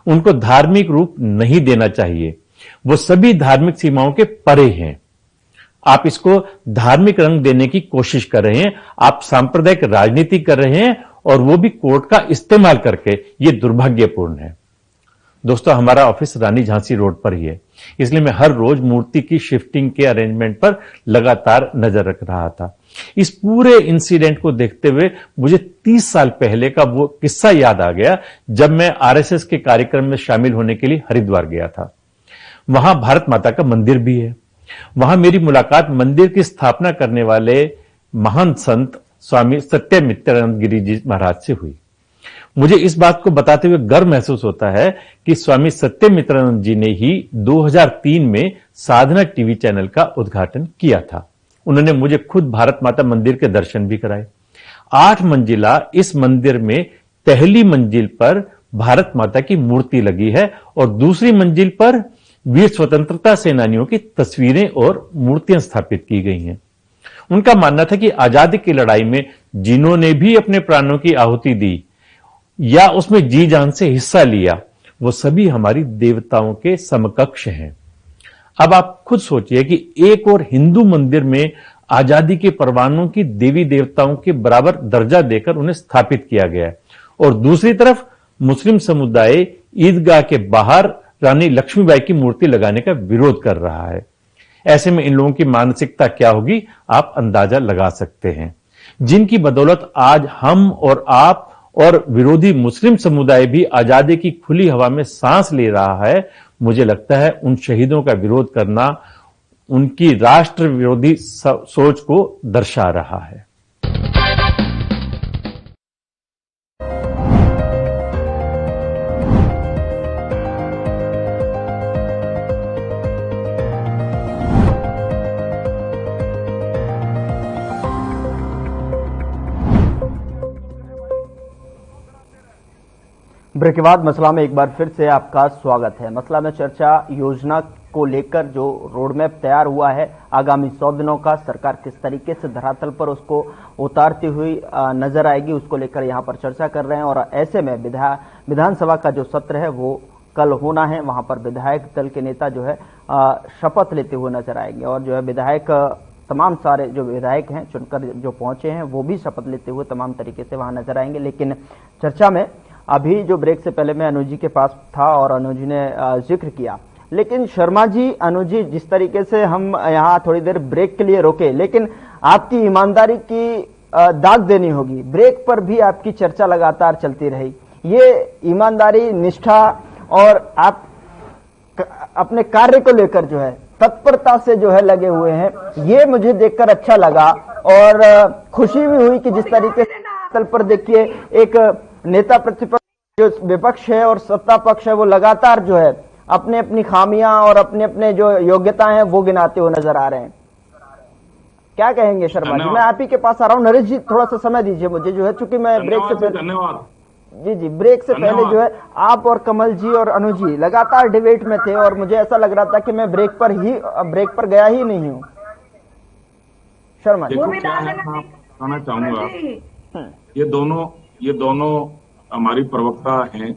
J: उनको धार्मिक रूप नहीं देना चाहिए, वो सभी धार्मिक सीमाओं के परे हैं। आप इसको धार्मिक रंग देने की कोशिश कर रहे हैं, आप सांप्रदायिक राजनीति कर रहे हैं और वो भी कोर्ट का इस्तेमाल करके। ये दुर्भाग्यपूर्ण है। दोस्तों, हमारा ऑफिस रानी झांसी रोड पर ही है, इसलिए मैं हर रोज मूर्ति की शिफ्टिंग के अरेंजमेंट पर लगातार नजर रख रहा था। इस पूरे इंसिडेंट को देखते हुए मुझे 30 साल पहले का वो किस्सा याद आ गया जब मैं आरएसएस के कार्यक्रम में शामिल होने के लिए हरिद्वार गया था। वहां भारत माता का मंदिर भी है। वहां मेरी मुलाकात मंदिर की स्थापना करने वाले महान संत स्वामी सत्यमित्रानंद गिरी जी महाराज से हुई। मुझे इस बात को बताते हुए गर्व महसूस होता है कि स्वामी सत्यमित्रानंद जी ने ही 2003 में साधना टीवी चैनल का उद्घाटन किया था। उन्होंने मुझे खुद भारत माता मंदिर के दर्शन भी कराए। 8 मंजिला इस मंदिर में पहली मंजिल पर भारत माता की मूर्ति लगी है और दूसरी मंजिल पर वीर स्वतंत्रता सेनानियों की तस्वीरें और मूर्तियां स्थापित की गई हैं। उनका मानना था कि आजादी की लड़ाई में जिन्होंने भी अपने प्राणों की आहुति दी या उसमें जी जान से हिस्सा लिया, वो सभी हमारी देवताओं के समकक्ष हैं। अब आप खुद सोचिए कि एक और हिंदू मंदिर में आजादी के परवानों की देवी देवताओं के बराबर दर्जा देकर उन्हें स्थापित किया गया है और दूसरी तरफ मुस्लिम समुदाय ईदगाह के बाहर रानी लक्ष्मीबाई की मूर्ति लगाने का विरोध कर रहा है। ऐसे में इन लोगों की मानसिकता क्या होगी आप अंदाजा लगा सकते हैं, जिनकी बदौलत आज हम और आप और विरोधी मुस्लिम समुदाय भी आजादी की खुली हवा में सांस ले रहा है। मुझे लगता है उन शहीदों का विरोध करना उनकी राष्ट्र विरोधी सोच को दर्शा रहा है।
A: ब्रेक के बाद मसला में एक बार फिर से आपका स्वागत है। मसला में चर्चा योजना को लेकर जो रोडमैप तैयार हुआ है आगामी 100 दिनों का, सरकार किस तरीके से धरातल पर उसको उतारती हुई नजर आएगी, उसको लेकर यहां पर चर्चा कर रहे हैं। और ऐसे में विधानसभा का जो सत्र है वो कल होना है, वहां पर विधायक दल के नेता जो है शपथ लेते हुए नजर आएंगे और जो है विधायक तमाम सारे जो विधायक हैं चुनकर जो पहुंचे हैं वो भी शपथ लेते हुए तमाम तरीके से वहां नजर आएंगे। लेकिन चर्चा में अभी जो ब्रेक से पहले मैं अनुज जी के पास था और अनुज जी ने जिक्र किया, लेकिन शर्मा जी, अनुज जी, जिस तरीके से हम यहाँ थोड़ी देर ब्रेक के लिए रोके, लेकिन आपकी ईमानदारी की दाग देनी होगी। ब्रेक पर भी आपकी चर्चा लगातार चलती रही। ये ईमानदारी, निष्ठा और आप अपने कार्य को लेकर जो है तत्परता से जो है लगे हुए हैं, ये मुझे देखकर अच्छा लगा और खुशी भी हुई कि जिस तरीके से तल पर देखिए एक नेता प्रतिपक्ष जो विपक्ष है और सत्ता पक्ष है वो लगातार जो है अपने अपनी खामियां और अपने अपने जो योग्यता हैं वो गिनाते हुए नजर आ रहे हैं। क्या कहेंगे शर्मा जी? मैं आप ही के पास आ रहा हूँ। नरेश जी थोड़ा सा समय दीजिए मुझे, जो है चूंकि मैं ब्रेक से पहले,
I: धन्यवाद
A: जी ब्रेक से पहले जो है आप और कमल जी और अनु जी लगातार डिबेट में थे और मुझे ऐसा लग रहा था कि मैं ब्रेक पर गया ही नहीं हूँ। शर्मा जी
I: देखो क्या है, मैं बताना चाहूंगा, ये दोनों हमारी प्रवक्ता हैं,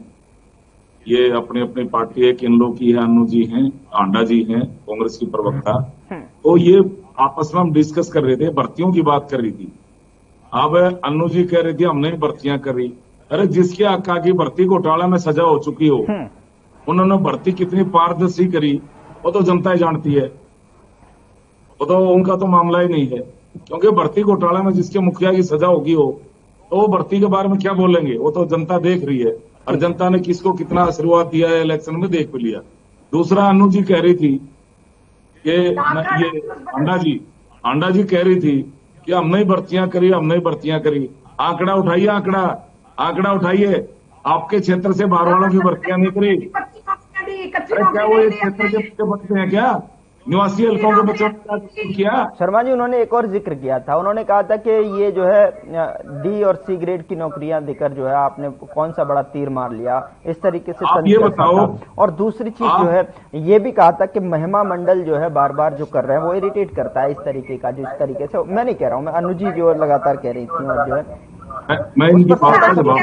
I: ये अपनी अपनी पार्टी है, किन्लो की है, अनु जी हैं, आंडा जी हैं, कांग्रेस की प्रवक्ता। तो ये आपस में हम डिस्कस कर रहे थे, भर्तियों की बात कर रही थी। अब अनु जी कह रही थी हमने भर्तियां करी। अरे जिसके हक्का की भर्ती घोटाला में सजा हो चुकी हो, उन्होंने भर्ती कितनी पारदर्शी करी वो तो जनता ही जानती है, वो तो उनका तो मामला ही नहीं है। क्योंकि भर्ती घोटाला में जिसके मुखिया की सजा होगी हो, तो वो भर्ती के बारे में क्या बोलेंगे, वो तो जनता देख रही है। और जनता ने किसको कितना आशीर्वाद दिया है इलेक्शन में देख भी लिया। दूसरा, अनु जी कह रही थी कि ये आंडा जी कह रही थी कि हमने ही भर्तियां करी। आंकड़ा उठाइए, आंकड़ा उठाइए। आपके क्षेत्र से बाहर वालों की भर्तियां नहीं करी। अरे क्या वो एक क्षेत्र के बच्चे बनते हैं क्या? निवासी हल्कों के बच्चों ने किया?
A: शर्मा जी उन्होंने एक और जिक्र किया था, उन्होंने कहा था कि ये जो है डी और सी ग्रेड की नौकरियां देकर जो है आपने कौन सा बड़ा तीर मार लिया, इस तरीके से
I: आप ये बताओ।
A: और दूसरी चीज जो है ये भी कहा था कि महिमा मंडल जो है बार बार जो कर रहे हैं वो इरिटेट करता है इस तरीके का, जो इस तरीके से, मैं नहीं कह रहा हूँ, मैं अनु जी जो लगातार कह रही थी, और जो है
I: मैं इनकी बात का जवाब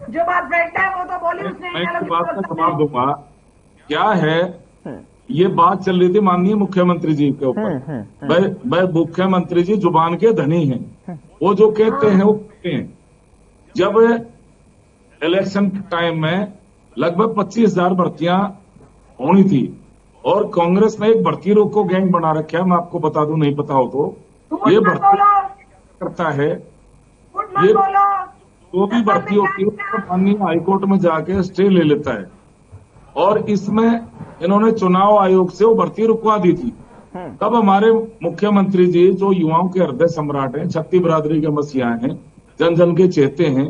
F: जो बात बैठता है वो तो बोली उसने,
I: मैं इनकी बात का जवाब दूंगा। क्या है, ये बात चल रही थी माननीय मुख्यमंत्री जी के ऊपर। भाई मुख्यमंत्री जी जुबान के धनी हैं, वो जो कहते हैं वो कहते हैं। जब इलेक्शन टाइम में लगभग 25,000 भर्तियां होनी थी और कांग्रेस ने एक भर्ती रोको गैंग बना रखा है, मैं आपको बता दूं नहीं पता हो तो। ये भर्ती करता है, ये जो भी भर्ती होती है माननीय हाईकोर्ट में जाके स्टे ले लेता है। और इसमें इन्होंने चुनाव आयोग से वो भर्ती रुकवा दी थी। तब हमारे मुख्यमंत्री जी, जो युवाओं के हृदय सम्राट हैं, छत्ती बिरादरी के मसीहा हैं, जन जन के चेते हैं,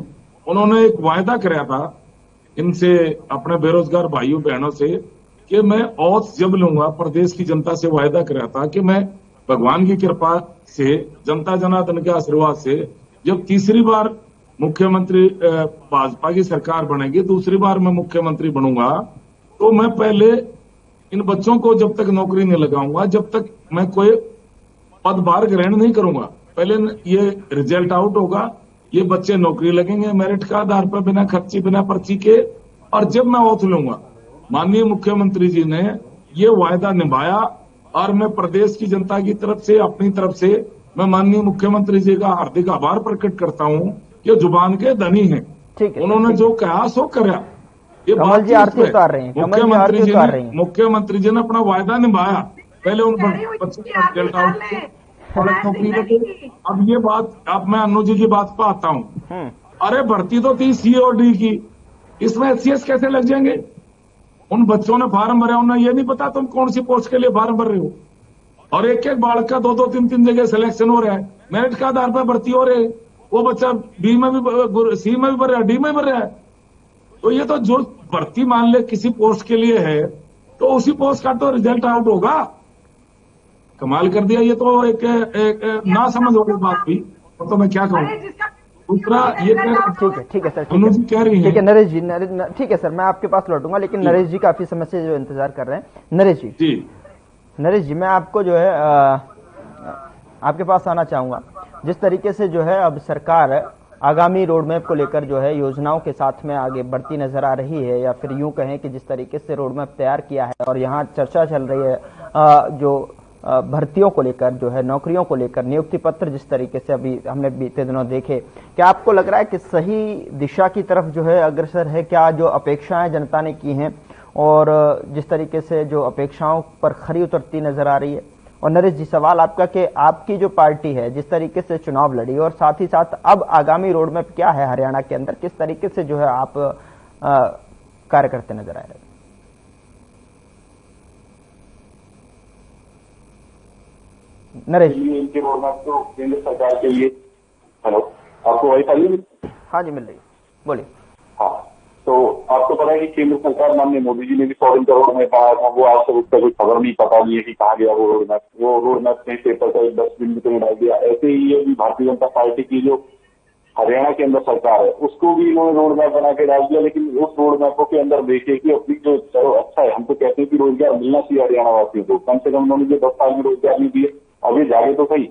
I: उन्होंने एक वायदा कराया था इनसे, अपने बेरोजगार भाइयों बहनों से, कि मैं औथ जब लूंगा, प्रदेश की जनता से वायदा कराया था कि मैं भगवान की कृपा से, जनता जनार्दन के आशीर्वाद से, जब तीसरी बार मुख्यमंत्री भाजपा की सरकार बनेगी, दूसरी बार मैं मुख्यमंत्री बनूंगा, तो मैं पहले इन बच्चों को जब तक नौकरी नहीं लगाऊंगा, जब तक मैं कोई पदभार ग्रहण नहीं करूंगा, पहले ये रिजल्ट आउट होगा, ये बच्चे नौकरी लगेंगे मेरिट के आधार पर, बिना खर्ची बिना पर्ची के, और जब मैं ओथ लूंगा। माननीय मुख्यमंत्री जी ने ये वायदा निभाया और मैं प्रदेश की जनता की तरफ से, अपनी तरफ से मैं माननीय मुख्यमंत्री जी का हार्दिक आभार प्रकट करता हूं कि जुबान के धनी हैं। उन्होंने जो कहा सो करा। ये
A: कमल जी आरती उतार रहे हैं,
I: मुख्यमंत्री जी ने अपना वायदा निभाया। पहले उन बच्चों को रिजल्ट आउट नौकरी लगी। अब ये बात, अब मैं अनु जी की बात पर आता हूं। अरे भर्ती तो थी सी और डी की, इसमें एचसीएस कैसे लग जाएंगे? उन बच्चों ने फार्म भरे, उन्हें ये नहीं पता तुम कौन सी पोस्ट के लिए फार्म भर रहे हो। और एक एक बालक का 2-2, 3-3 जगह सिलेक्शन हो रहा है, मेरिट के आधार पर भर्ती हो रहे। वो बच्चा बी में भी, सी में भी भर रहा है, डी में भर रहा है। तो ये तो जो भर्ती मान ले किसी पोस्ट के लिए है, तो उसी पोस्ट का तो रिजल्ट आउट होगा। कमाल कर दिया। ये तो एक ना समझ वाली बात भी, तो मैं क्या कहूँ। दूसरा ये
A: ठीक है सर,
I: कह रही है,
A: ठीक है नरेश जी, ठीक है सर, मैं आपके पास लौटूंगा, लेकिन नरेश जी काफी समय से जो इंतजार कर रहे हैं। नरेश जी मैं आपको जो है आपके पास आना चाहूंगा। जिस तरीके से जो है अब सरकार आगामी रोड मैप को लेकर जो है योजनाओं के साथ में आगे बढ़ती नजर आ रही है, या फिर यूं कहें कि जिस तरीके से रोड मैप तैयार किया है और यहाँ चर्चा चल रही है जो भर्तियों को लेकर, जो है नौकरियों को लेकर, नियुक्ति पत्र जिस तरीके से अभी हमने बीते दिनों देखे, क्या आपको लग रहा है कि सही दिशा की तरफ जो है अग्रसर है? क्या जो अपेक्षाएं जनता ने की हैं और जिस तरीके से जो अपेक्षाओं पर खरी उतरती नजर आ रही है? और नरेश जी सवाल आपका कि आपकी जो पार्टी है जिस तरीके से चुनाव लड़ी और साथ ही साथ अब आगामी रोड मैप क्या है हरियाणा के अंदर, किस तरीके से जो है आप कार्य करते नजर आ रहे हैं? नरेश
E: इनके रोड मैप तो केंद्र सरकार के लिए। हेलो, आपको वही पाइए?
A: हाँ जी मिल रही है, बोलिए।
E: हाँ, तो तो आपको पता है कि केंद्र सरकार माननीय मोदी जी ने भी 100 करोड़ में कहा था, वो आज तक उसका कोई खबर नहीं, पता नहीं है कि कहाँ गया वो रोड मैप। वो रोड मैप कहीं पेपर का एक डस्टबिन में डाल दिया। ऐसे ही ये भी भारतीय जनता पार्टी की जो हरियाणा के अंदर सरकार है उसको भी इन्होंने रोड मैप बना के डाल दिया। लेकिन उस रोड मैपों के अंदर देखिए कि अपनी जो, चलो अच्छा है, हम तो कहते हैं कि रोजगार मिलना चाहिए हरियाणा वासियों को, कम से कम उन्होंने जो 10 साल में रोजगार नहीं दिए, अभी जागे तो सही।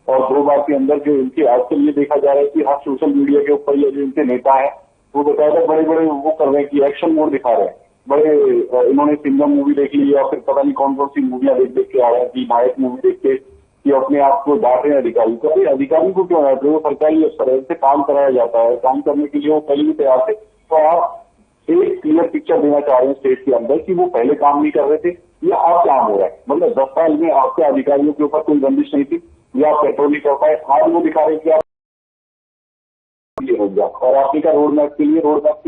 E: और 2 बार के अंदर जो इनके आजकल ये देखा जा रहा है कि हर सोशल मीडिया के ऊपर ये जो इनके नेता है वो बताया बड़े बड़े वो कर रहे हैं कि एक्शन मोड दिखा रहे हैं। बड़े इन्होंने सिंघम मूवी देख ली या फिर पता नहीं कौन कौन सी मूवियां देख देख के आ रहे हैं कि नायक मूवी देख के कि अपने आप को डांट रहे हैं अधिकारी को। अरे अधिकारी को क्यों डांट रहे हो, सरकारी अफसर है, से काम कराया जाता है, काम करने के लिए वो पहले भी तैयार थे। तो आप एक क्लियर पिक्चर देना चाह रहे हैं स्टेट के अंदर कि वो पहले काम नहीं कर रहे थे या अब काम हो रहा है। मतलब 10 साल में आपके अधिकारियों के ऊपर कोई बंदिश नहीं थी या आप पेट्रोल नहीं कर पाए, आज वो दिखा रहे हैं कि आप ये हो गया। और आपने का रोड मैप के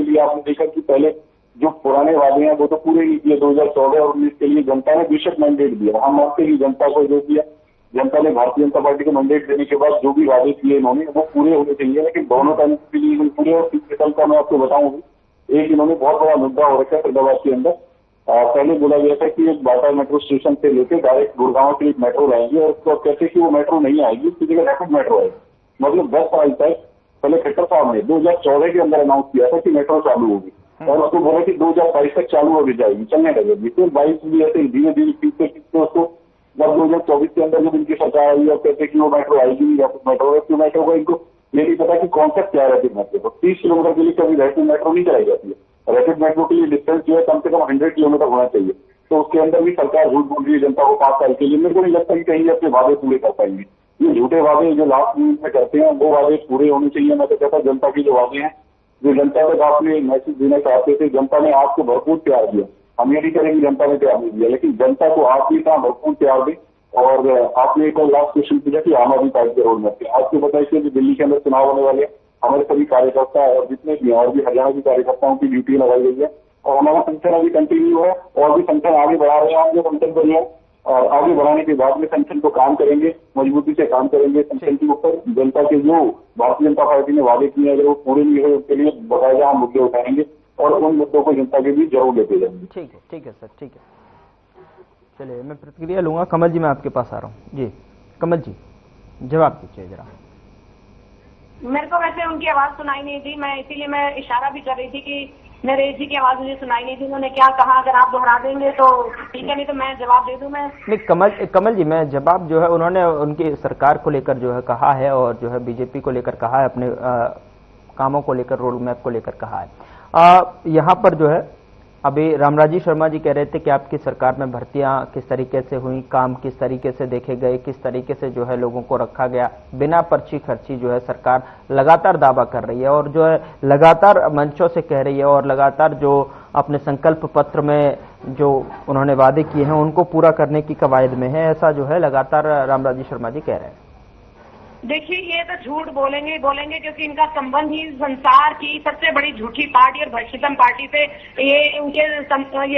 E: लिए आपने देखा कि पहले जो पुराने वादे हैं वो तो पूरे नहीं किए। 2014 और 19 के लिए जनता ने बेशक मैंडेट दिया, हम मानते हैं जनता को जो किया, जनता ने भारतीय जनता पार्टी को मैंडेट देने के बाद जो भी वादे किए इन्होंने वो पूरे होने चाहिए। लेकिन दोनों टाइम के लिए पूरे और विकल्प का मैं आपको बताऊंगी। एक इन्होंने बहुत बड़ा मुद्दा हो रखा है फरीदाबाद के अंदर। पहले बोला गया था कि एक बाटा मेट्रो स्टेशन से लेकर डायरेक्ट गुड़गांव के एक मेट्रो लाएंगे और उसको कहते कि वो मेट्रो नहीं आएगी, उसकी जगह रैपिड मेट्रो आएगी। मतलब 10 साल तक पहले खट्टर साहब ने 2014 के अंदर अनाउंस किया था कि मेट्रो चालू होगी और उसको बोला कि 2022 तक चालू हो जाएगी, चलने लगेगी। फिर 22 भी ऐसे धीरे धीरे खींचते उसको जब 2024 के अंदर जब इनकी सरकार आई और कहते कि वो मेट्रो आएगी या फिर मेट्रो का इनको ये नहीं पता कि कॉन्सेप्ट क्या है रैपिड मेट्रो। तो 30 किलोमीटर के लिए कभी रैपिड मेट्रो नहीं चलाई जाती है। रैपिड मेट्रो के लिए डिस्टेंस जो है कम से कम 100 किलोमीटर होना चाहिए। तो उसके अंदर भी सरकार झूठ बोल रही है जनता को 5 साल के लिए। मेरे को नहीं लगता कि कहीं अपने वादे पूरे कर पाएंगे। ये झूठे वादे जो लास्ट मिनट में करते हैं वो वादे पूरे होने चाहिए। मैं तो कहता जनता के जो वादे हैं, जो जनता तक आपने मैसेज देना चाहते थे, जनता ने आपको भरपूर प्यार दिया। हम ये नहीं करेंगे जनता ने प्यार नहीं दिया, लेकिन जनता को आप भी इतना भरपूर प्यार दें। और आपने एक और लास्ट क्वेश्चन पूछा कि आम आदमी पार्टी के रोड मैप पे आपको बताइए कि दिल्ली के अंदर चुनाव होने वाले हैं, हमारे सभी कार्यकर्ता और जितने भी और भी हरियाणा के कार्यकर्ताओं की ड्यूटी लगाई गई है और हमारा संगठन अभी कंटिन्यू है और भी संगठन आगे बढ़ा रहे हैं। हम जो संगठन बढ़िया और आगे बढ़ाने के बाद में संगठन को काम करेंगे, मजबूती से काम करेंगे। संगठन के ऊपर जनता के जो भारतीय जनता पार्टी ने वादे किए अगर वो पूरे नहीं हुए उसके लिए बकायदा हम मुद्दे उठाएंगे और उन मुद्दों को जनता के बीच जरूर लेते जाएंगे।
A: ठीक है सर, ठीक है। चलिए मैं प्रतिक्रिया लूंगा। कमल जी मैं आपके पास आ रहा हूँ। जी कमल जी जवाब दीजिए जरा।
F: मेरे को वैसे उनकी आवाज सुनाई नहीं थी, मैं इसीलिए मैं इशारा भी कर रही थी कि नरेश जी की आवाज मुझे सुनाई नहीं थी। उन्होंने क्या कहा, अगर आप दोहरा देंगे तो ठीक है, नहीं तो मैं जवाब दे दूं। मैं
A: नहीं कमल जी मैं जवाब जो है उन्होंने उनकी सरकार को लेकर जो है कहा है और जो है बीजेपी को लेकर कहा है, अपने कामों को लेकर, रोड मैप को लेकर कहा है। यहाँ पर जो है अभी रामराजी शर्मा जी कह रहे थे कि आपकी सरकार में भर्तियां किस तरीके से हुई, काम किस तरीके से देखे गए, किस तरीके से जो है लोगों को रखा गया, बिना पर्ची खर्ची जो है सरकार लगातार दावा कर रही है और जो है लगातार मंचों से कह रही है और लगातार जो अपने संकल्प पत्र में जो उन्होंने वादे किए हैं उनको पूरा करने की कवायद में है, ऐसा जो है लगातार रामराजी शर्मा जी कह रहे हैं।
F: देखिए ये तो झूठ बोलेंगे ही बोलेंगे क्योंकि इनका संबंध ही संसार की सबसे बड़ी झूठी पार्टी और भ्रष्टतम पार्टी से ये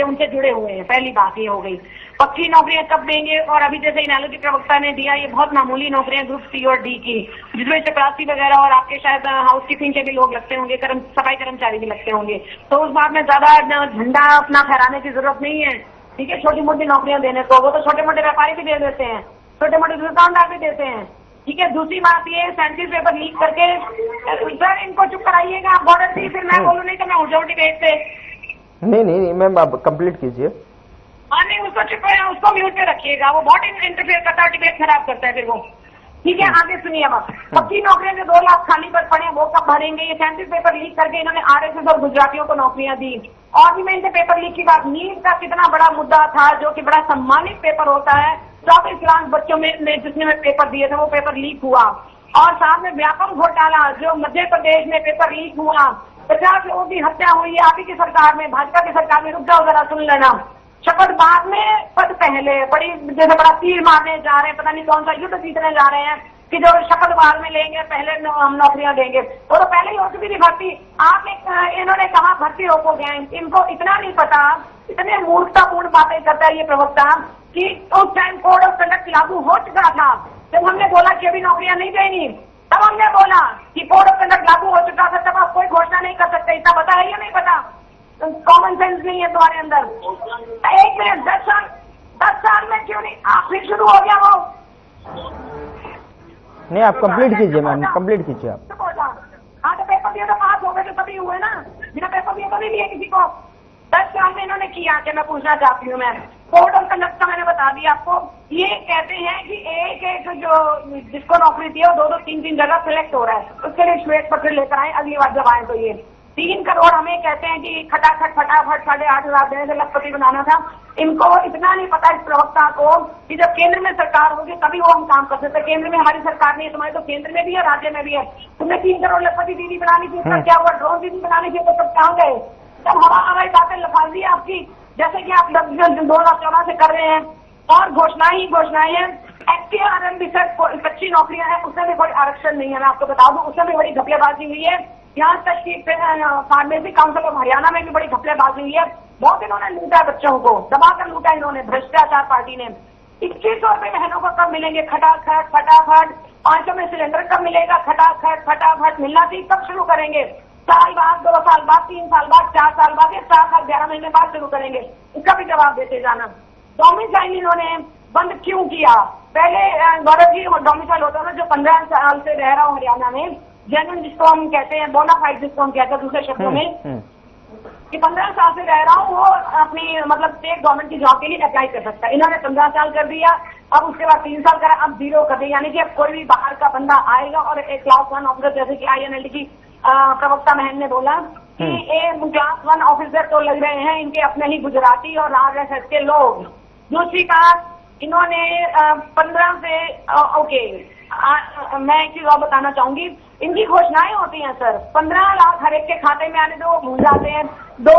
F: उनसे जुड़े हुए हैं। पहली बात ये हो गई। पक्की नौकरियां कब देंगे? और अभी जैसे इनेलो के प्रवक्ता ने दिया, ये बहुत मामूली नौकरियां ग्रुप सी और डी की, जिसमें चपरासी वगैरह और आपके शायद हाउस कीपिंग के भी लोग लगते होंगे, सफाई कर्मचारी भी लगते होंगे। तो उस बात में ज्यादा झंडा अपना फहराने की जरूरत नहीं है। ठीक है, छोटी मोटी नौकरियां देने को वो तो छोटे मोटे व्यापारी भी दे देते हैं, छोटे मोटे दुकानदार भी देते हैं। ठीक है, दूसरी बात ये 37 पेपर लीक करके सर इनको चुप कराइएगा। बॉर्डर थी फिर मैं बोलूँ नहीं तो मैं उठ जाऊँ डिबेट से।
A: नहीं मैम आप कंप्लीट कीजिए।
F: हाँ नहीं उसको चुप है, उसको म्यूट पे रखिएगा, वो बहुत इंटरफेयर करता है, डिबेट खराब करता है फिर वो। ठीक है, आगे सुनिए अब। पक्की नौकरियां जो 2 लाख खाली पर पड़े वो कब भरेंगे? ये 37 पेपर लीक करके इन्होंने आरएसएस और गुजरातियों को नौकरियां दी। और भी मैं इनसे पेपर लीक की बात, नीट का कितना बड़ा मुद्दा था जो कि बड़ा सम्मानित पेपर होता है, 24 लाख बच्चों में जिसने में पेपर दिए थे वो पेपर लीक हुआ। और साथ में व्यापक घोटाला जो मध्य प्रदेश में पेपर लीक हुआ, 50 लोगों की हत्या हुई आप ही की सरकार में, भाजपा की सरकार में। रुक जाओ जरा सुन लेना। शपथ बाद में पद पहले, बड़ी जैसे बड़ा तीर मारने जा रहे हैं, पता नहीं कौन सा युद्ध जीतने जा रहे हैं कि जो शपथ बाद में लेंगे, पहले हम नौकरियां देंगे। वो तो पहले ही हो चुकी थी भर्ती। आप इन्होंने कहा भर्ती रोकोगे, इनको इतना नहीं पता, इतने मूर्खतापूर्ण बातें करता है ये प्रवक्ता कि उस टाइम कोड ऑफ कंडक्ट लागू हो चुका था। जब हमने बोला कि अभी नौकरियां नहीं देनी, तब हमने बोला कि कोड ऑफ कंडक्ट लागू हो चुका था, तब आप कोई घोषणा नहीं कर सकते। इतना पता है या नहीं पता? कॉमन सेंस नहीं है तुम्हारे अंदर। 1 मिनट, 10 साल में क्यों नहीं आप फिर शुरू हो गया वो?
A: नहीं, आप कंप्लीट कीजिए मैम, कंप्लीट कीजिए आप।
F: हाँ तो पेपर दिया तो पास हो गए तो तभी हुए ना, बिना पेपर दिए तो नहीं लिए किसी को। 10 साल में इन्होंने किया कि मैं पूछना चाहती हूँ मैं कोड ऑफ कंडक्ट का मैंने बता दिया आपको। ये कहते हैं कि एक जो जिसको नौकरी दी है वो 2-2, 3-3 जगह सिलेक्ट हो रहा है, उसके लिए श्वेत पत्र लेकर आए अगली बार जब आए तो। ये 3 करोड़ हमें कहते हैं कि खटाखट फटाफट 8,500 देने से लखपति बनाना था। इनको इतना नहीं पता इस प्रवक्ता को कि जब केंद्र में सरकार होगी तभी वो हम काम कर सकते। केंद्र में हमारी सरकार नहीं है, तुम्हारी तो केंद्र में भी है, राज्य में भी है। तुमने 3 करोड़ लखपति दीदी बनानी थी, उसका क्या हुआ? ड्रोन दीदी बनानी थी, तो सब कहाँ गए? जब हमारी बातें लफाजी आपकी, जैसे कि आप 2014 से कर रहे हैं और घोषणाएं ही घोषणाएं हैं। STRMB से कच्ची नौकरियां हैं, उसमें भी कोई आरक्षण नहीं है, मैं आपको बता दूं, उसमें भी बड़ी घपलेबाजी हुई है। यहाँ तक कि फार्मेसी काउंसिल ऑफ हरियाणा में भी बड़ी घपलेबाजी हुई है। बहुत इन्होंने लूटा, बच्चों को दबाकर लूटा इन्होंने, भ्रष्टाचार पार्टी ने। 2100 रुपए बहनों को कब मिलेंगे? खटाखट फटाफट। 500 में सिलेंडर कब मिलेगा? खटाखट फटाफट। मिलना चाहिए कब शुरू करेंगे? साल बाद, 2 साल बाद, 3 साल बाद, 4 साल बाद या 4 साल 11 महीने बाद शुरू करेंगे? इसका भी जवाब देते जाना। डोमिसाइल इन्होंने बंद क्यों किया? पहले गौरव जी डोमिसाइल होता था जो 15 साल से रह रहा हूँ हरियाणा में, जेन्युइन जिसको हम कहते हैं, बोनाफाइड जिसको हम कहते हैं दूसरे शब्दों में, कि 15 साल से रह रहा हूँ, वो अपनी मतलब स्टेट गवर्नमेंट की जॉब के लिए अप्लाई कर सकता है। इन्होंने 15 साल कर दिया, अब उसके बाद 3 साल करा, अब 0 कर दिया। यानी कि अब कोई भी बाहर का बंदा आएगा और एक क्लास 1 ऑफिसर, जैसे कि INLD की प्रवक्ता महन ने बोला कि ये क्लास 1 ऑफिसर तो लग रहे हैं इनके अपने ही गुजराती और RSS के लोग। दूसरी बात, इन्होंने 15 से ओके, मैं एक चीज और बताना चाहूंगी, इनकी घोषणाएं होती हैं सर, 15 लाख हर एक के खाते में आने दो, वो भूल जाते हैं। 2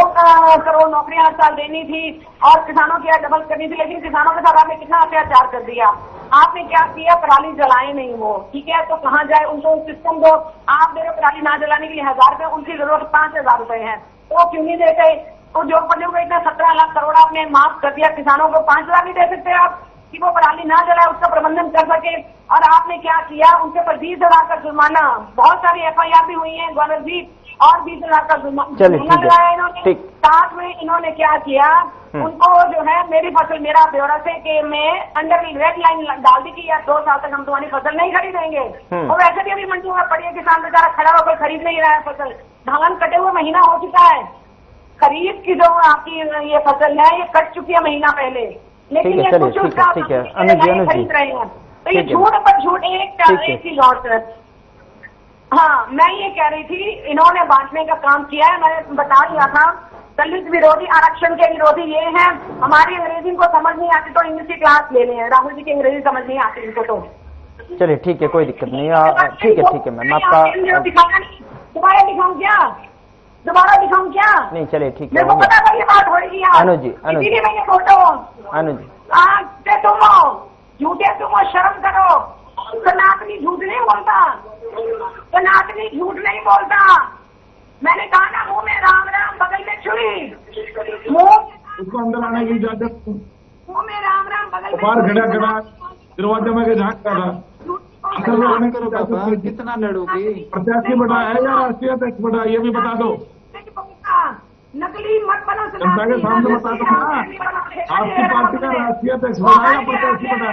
F: करोड़ नौकरियां हर साल देनी थी और किसानों की डबल करनी थी, लेकिन किसानों के साथ आपने कितना अत्याचार कर दिया। आपने क्या किया? पराली जलाए नहीं वो, ठीक है, तो कहाँ जाए? उनको सिस्टम दो। आप दे रहे पराली ना जलाने के लिए 1000 रुपए, उनकी जरूरत 5000 रुपए है, तो क्यों नहीं देते? तो जो बने हुए इतना 17 लाख करोड़ आपने माफ कर दिया, किसानों को 5 लाख नहीं दे सकते आप कि वो पराली ना जलाए, उसका प्रबंधन कर सके? और आपने क्या किया? उनके पर 20,000 का जुर्माना, बहुत सारी FIR भी हुई है गवर्नर जी, और 20,000 का जुर्माना लगाया इन्होंने। साथ में इन्होंने क्या किया? उनको जो है मेरी फसल मेरा ब्यौरा से कि मैं अंडर रेड लाइन डाल दी कि यार 2 साल तक हम तुम्हारी फसल नहीं खरीदेंगे। और वैसे भी अभी मंडियों में पड़ी है, किसान बेचारा खड़ा होकर खरीद नहीं रहा है फसल। धान कटे हुए महीना हो चुका है, खरीद की जो आपकी ये फसल है ये कट चुकी है महीना पहले, लेकिन ये कुछ उसका खरीद रहे हैं। तो ये झूठ पर झूठ। एक चीज और सर, हाँ मैं ये कह रही थी, इन्होंने बांटने का काम किया है। मैंने बता दिया था, दलित विरोधी, आरक्षण के विरोधी ये हैं। हमारी अंग्रेजी को समझ नहीं आती तो इंग्लिश की क्लास ले लें, राहुल जी की अंग्रेजी समझ नहीं आती इनको तो।
A: चलिए ठीक है, कोई दिक्कत नहीं, ठीक है मैम, आपका
F: दोबारा दिखाऊं क्या? दोबारा दिखाऊं क्या?
A: नहीं चलिए ठीक है,
F: मेरे को पता था ये बात हो रही है
A: अनुज जी,
F: इसीलिए मैं ये फोटो
A: अनुज जी,
F: तुम झूठे, तुम शर्म करो। सनातनी झूठ नहीं बोलता, सनातनी झूठ नहीं बोलता। मैंने कहा ना, मुंह में राम राम बगल में छुरी, मुंह
I: उसको अंदर आने की इजाजत,
F: मुंह में राम राम बगल में
I: बाहर खड़ा करा, दरवाजे में झाँक करा।
H: करो बाबा, कितना लड़ोगे?
I: प्रत्याशी बढ़ा है या राष्ट्रीय अध्यक्ष बढ़ा, ये भी बता दो।
F: नकली मत बनो,
I: जनता के सामने बता दो ना, आपकी पार्टी का राष्ट्रीय अध्यक्ष बढ़ा या प्रत्याशी बढ़ा?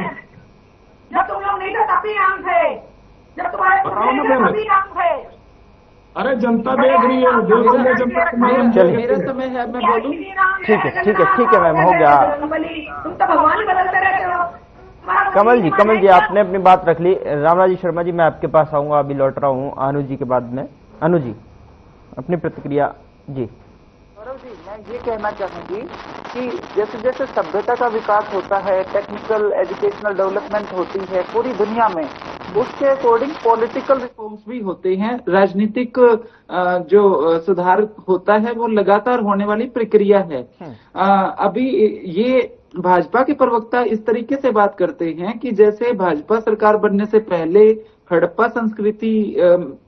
F: जब तुम लोग नहीं थे तभी आम थे, जब तुम्हारे तभी आम थे।
I: अरे जनता देख रही है, जनता।
H: मेरा समय है, मैं बोलूं?
A: ठीक है मैम, हो गया।
F: तुम तो भगवान ही बदलते रहते हो।
A: कमल जी आपने अपनी बात रख ली। रामराजी शर्मा जी, मैं आपके पास आऊंगा, अभी लौट रहा हूँ अनुज जी के बाद में। अनुज जी अपनी प्रतिक्रिया जी।
G: गौरव जी, मैं ये कहना चाहूंगी कि जैसे जैसे सभ्यता का विकास होता है, टेक्निकल एजुकेशनल डेवलपमेंट होती है पूरी दुनिया में, उसके अकॉर्डिंग पॉलिटिकल रिफॉर्म्स भी होते हैं। राजनीतिक जो सुधार होता है वो लगातार होने वाली प्रक्रिया है। अभी ये भाजपा के प्रवक्ता इस तरीके से बात करते हैं कि जैसे भाजपा सरकार बनने से पहले हड़प्पा संस्कृति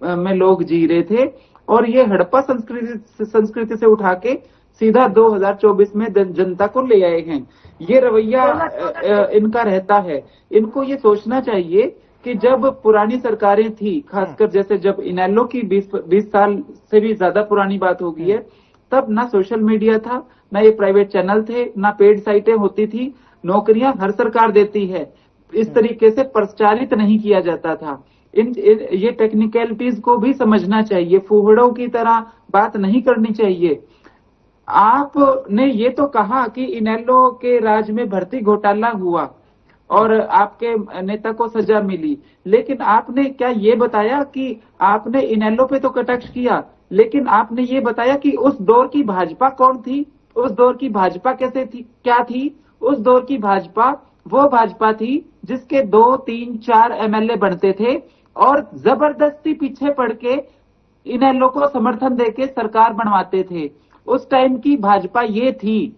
G: में लोग जी रहे थे और ये हड़प्पा संस्कृति से उठा के सीधा 2024 में जनता को ले आए हैं। ये रवैया इनका रहता है। इनको ये सोचना चाहिए कि जब पुरानी सरकारें थी, खासकर जैसे जब इनेलो की 20 साल से भी ज्यादा पुरानी बात हो गई है,
H: तब ना सोशल मीडिया था, ना ये प्राइवेट चैनल थे, ना पेड साइटें होती थी। नौकरियां हर सरकार देती है, इस तरीके से प्रचारित नहीं किया जाता था। ये टेक्निकलिटीज को भी समझना चाहिए, फूहड़ों की तरह बात नहीं करनी चाहिए। आपने ये तो कहा कि इनेलो के राज में भर्ती घोटाला हुआ और आपके नेता को सजा मिली, लेकिन आपने क्या ये बताया कि आपने इनेलो पे तो कटाक्ष किया, लेकिन आपने ये बताया कि उस दौर की भाजपा कौन थी, उस दौर की भाजपा कैसे थी, क्या थी? उस दौर की भाजपा वो भाजपा थी जिसके 2, 3, 4 एमएलए बनते थे और जबरदस्ती पीछे पड़ के इनेलो को समर्थन देके सरकार बनवाते थे। उस टाइम की भाजपा ये थी।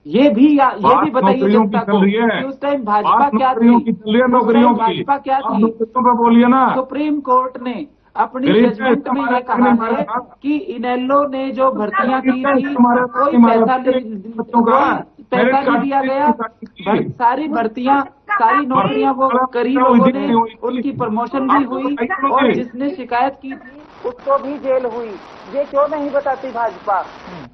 H: ये भी बताइए जनता को कि उस टाइम भाजपा क्या थी, भाजपा क्या थी।
I: बोलिए ना।
H: सुप्रीम कोर्ट ने अपनी जजमेंट में ये कहा है कि इनेलो ने जो भर्तियां की थी कोई पैसा नहीं दिया गया, सारी भर्तियां, सारी नौकरियां वो करी लोगों ने, उनकी प्रमोशन भी हुई और जिसने शिकायत की थी उसको भी जेल हुई। ये क्यों नहीं बताती भाजपा?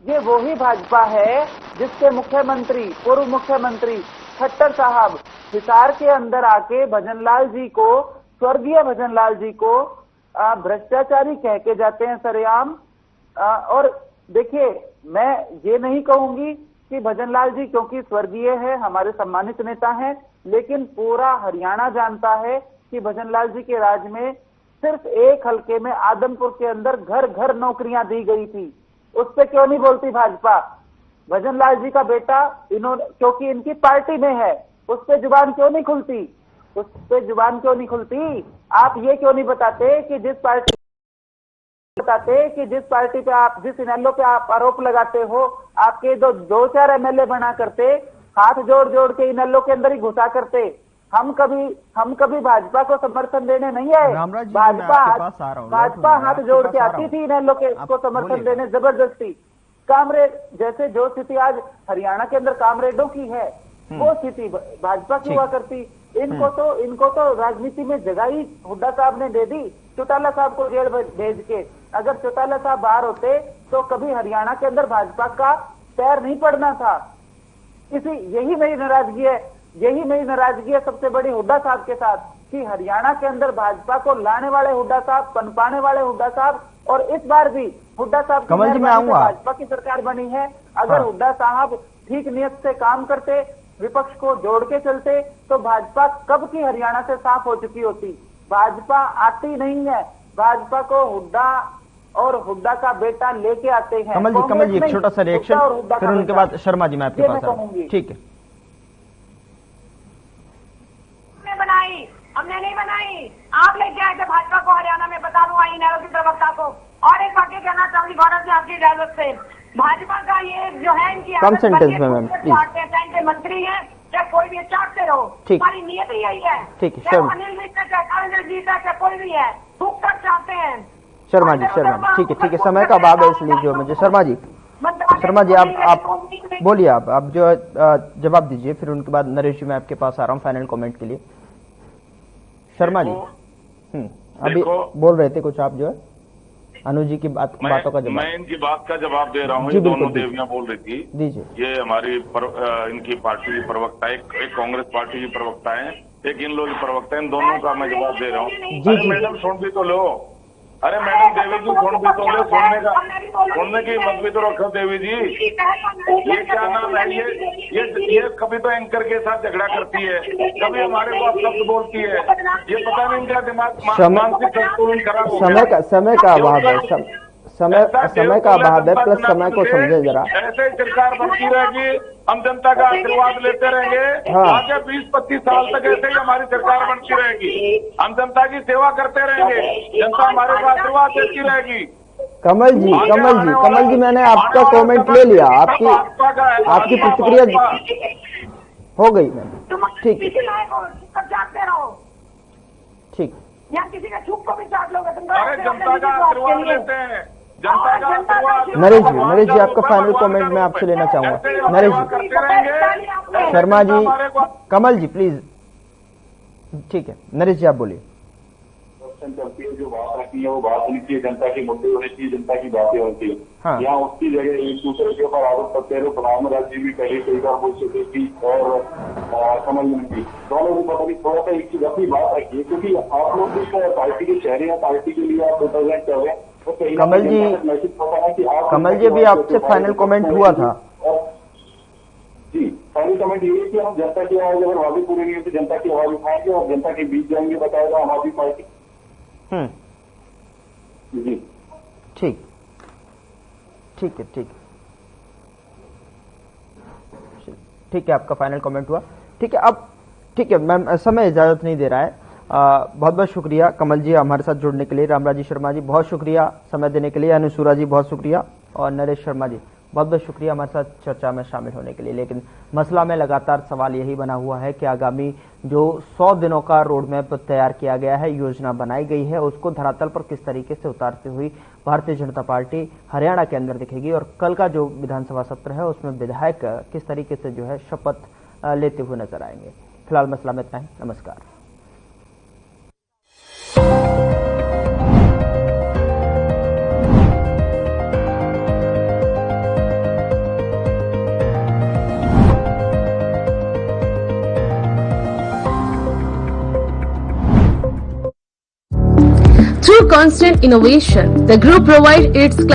H: ये वही भाजपा है जिसके मुख्यमंत्री, पूर्व मुख्यमंत्री खट्टर साहब हिसार के अंदर आके भजनलाल जी को, स्वर्गीय भजनलाल जी को भ्रष्टाचारी कह के जाते हैं सरेआम। और देखिए, मैं ये नहीं कहूंगी कि भजनलाल जी क्योंकि स्वर्गीय है, हमारे सम्मानित नेता हैं, लेकिन पूरा हरियाणा जानता है कि भजनलाल जी के राज में सिर्फ एक हलके में आदमपुर के अंदर घर घर नौकरियां दी गई थी। उस पे क्यों नहीं बोलती भाजपा? भजनलाल जी का बेटा इन्होंने, क्योंकि इनकी पार्टी में है, उस पे जुबान क्यों नहीं खुलती? उस पे जुबान क्यों नहीं खुलती? आप ये क्यों नहीं बताते कि जिस पार्टी पे आप, जिस इनेलो पे आप आरोप लगाते हो, आपके 2-4 एमएलए बना करते, हाथ जोड़ जोड़ के इनेलो के अंदर ही घुसा करते। हम कभी भाजपा को समर्थन देने नहीं आए। भाजपा हाथ जोड़ के आती थी इनेलो को समर्थन देने जबरदस्ती। कामरेड जैसे जो स्थिति आज हरियाणा के अंदर कामरेडों की है, वो स्थिति भाजपा की हुआ करती। इनको तो राजनीति में जगह ही हुड्डा साहब ने दे दी, चौटाला साहब को जेल भेज के। अगर चौटाला साहब बाहर होते तो कभी हरियाणा के अंदर भाजपा का पैर नहीं पड़ना था। यही मेरी नाराजगी है सबसे बड़ी हुड्डा साहब के साथ, कि हरियाणा के अंदर भाजपा को लाने वाले हुड्डा साहब, पनपाने वाले हुड्डा साहब, और इस बार भी हुड्डा साहब की भाजपा की सरकार बनी है। अगर हुड्डा साहब ठीक नियत से काम करते, विपक्ष को जोड़ के चलते, तो भाजपा कब की हरियाणा से साफ हो चुकी होती। भाजपा आती नहीं है, भाजपा को हुड्डा और हुड्डा का बेटा लेके आते हैं।
A: कमल जी एक छोटा सा रिएक्शन, फिर उनके बाद शर्मा जी मैं आपके पास आऊंगी। ठीक है।
F: बनाई, हमने नहीं बनाई, आप लेके आए थे भाजपा को हरियाणा में। बता दूं आई नेहरू की प्रवक्ता को। और एक वाक्य कहना चाहूंगी गौरव जी आपकी इजाजत से, भाजपा का ये जो है इनकी
A: कम सेंटेंस में मैम
F: चाहे मंत्री है चाहे कोई भी, चाटते रहो। हमारी नियत ही यही है।
A: ठीक है,
F: चाहे अनिल जी है, चाहे कांग्रेस जी है, चाहे कोई भी है, थूक कर चाहते हैं।
A: शर्मा जी ठीक है, समय का अभाव है इसलिए जो मुझे शर्मा जी आप बोलिए, आप जो जवाब दीजिए, फिर उनके बाद नरेश जी मैं आपके पास आ रहा हूँ फाइनल कमेंट के लिए। शर्मा जी अभी बोल रहे थे कुछ, आप जो है अनुज जी की बातों का जवाब।
E: मैं इनकी बात का जवाब दे रहा हूँ। ये दोनों देवियां बोल रही थी, दीजिए। ये हमारी इनकी पार्टी की प्रवक्ता, एक कांग्रेस पार्टी की प्रवक्ता है, एक इन लोग की प्रवक्ता है, इन दोनों का मैं जवाब दे रहा हूँ। अरे मैडम सुन भी तो लो, अरे मैडम देवी जी सुन भी तो लो, सुनने की मत भी तो रखो देवी जी। ये क्या नाम है, ये कभी तो एंकर के साथ झगड़ा करती है, कभी हमारे को अपशब्द बोलती है। ये पता नहीं इनका दिमाग मानसिक संतुलन खराब हो गया।
A: समय का अभाव है, समय का अभाव है, प्लस समय को समझे जरा।
E: ऐसे सरकार बनती रहेगी, हम जनता का आशीर्वाद लेते रहेंगे। आगे 20-25 साल तक ऐसे ही हमारी सरकार बनती रहेगी। हम जनता की सेवा करते रहेंगे, जनता हमारे को आशीर्वाद देती रहेगी।
A: कमल जी मैंने आपका कमेंट ले लिया, आपकी प्रतिक्रिया हो गई मैम। ठीक,
F: या किसी का छुप को भी चाट लोगे तुम।
E: अरे जनता का आशीर्वाद लेते हैं, जनता का आशीर्वाद।
A: नरेश जी आपका फाइनल कमेंट मैं आपसे लेना चाहूंगा। नरेश जी, शर्मा जी, कमल जी प्लीज। ठीक है, नरेश जी आप बोलिए।
E: डिस्कशन चलती है, जो बात रहती है वो बात होनी चाहिए, जनता के मुद्दे होने चाहिए, जनता की बातें होती है।
A: हाँ।
E: यहाँ उसकी जगह एक दूसरे के ऊपर आरोप करते रहे। प्रधानमंत्री जी भी पहले कई बार बोल चुके थी और कमल मंत्री दोनों भी पता नहीं थोड़ा सा एक चीज अपनी बात रखिए, क्योंकि आप लोग भी पार्टी के चेहरे हैं, पार्टी के लिए आप रिप्रेजेंट कर रहे हैं। तो
A: कमल जी, कमल जी भी आपसे फाइनल कमेंट हुआ था।
E: जी, फाइनल कमेंट ये है कि हम जनता की आवाज अगर वादे पूरे नहीं होते जनता की आवाज उठाएंगे और जनता के बीच जाएंगे, बताएगा आम आदमी पार्टी। जी
A: ठीक है, ठीक है, आपका फाइनल कमेंट हुआ। ठीक है, अब ठीक है मैम, समय इजाजत नहीं दे रहा है। बहुत बहुत शुक्रिया कमल जी हमारे साथ जुड़ने के लिए। रामराजी शर्मा जी बहुत शुक्रिया समय देने के लिए। अनुसूरा जी बहुत शुक्रिया और नरेश शर्मा जी बहुत बहुत शुक्रिया हमारे साथ चर्चा में शामिल होने के लिए। लेकिन मसला में लगातार सवाल यही बना हुआ है कि आगामी जो 100 दिनों का रोड मैप तैयार किया गया है, योजना बनाई गई है, उसको धरातल पर किस तरीके से उतारते हुई भारतीय जनता पार्टी हरियाणा के अंदर दिखेगी और कल का जो विधानसभा सत्र है उसमें विधायक किस तरीके से जो है शपथ लेते हुए नजर आएंगे। फिलहाल मसला में इतना ही। नमस्कार।
K: Through constant innovation, the group provides its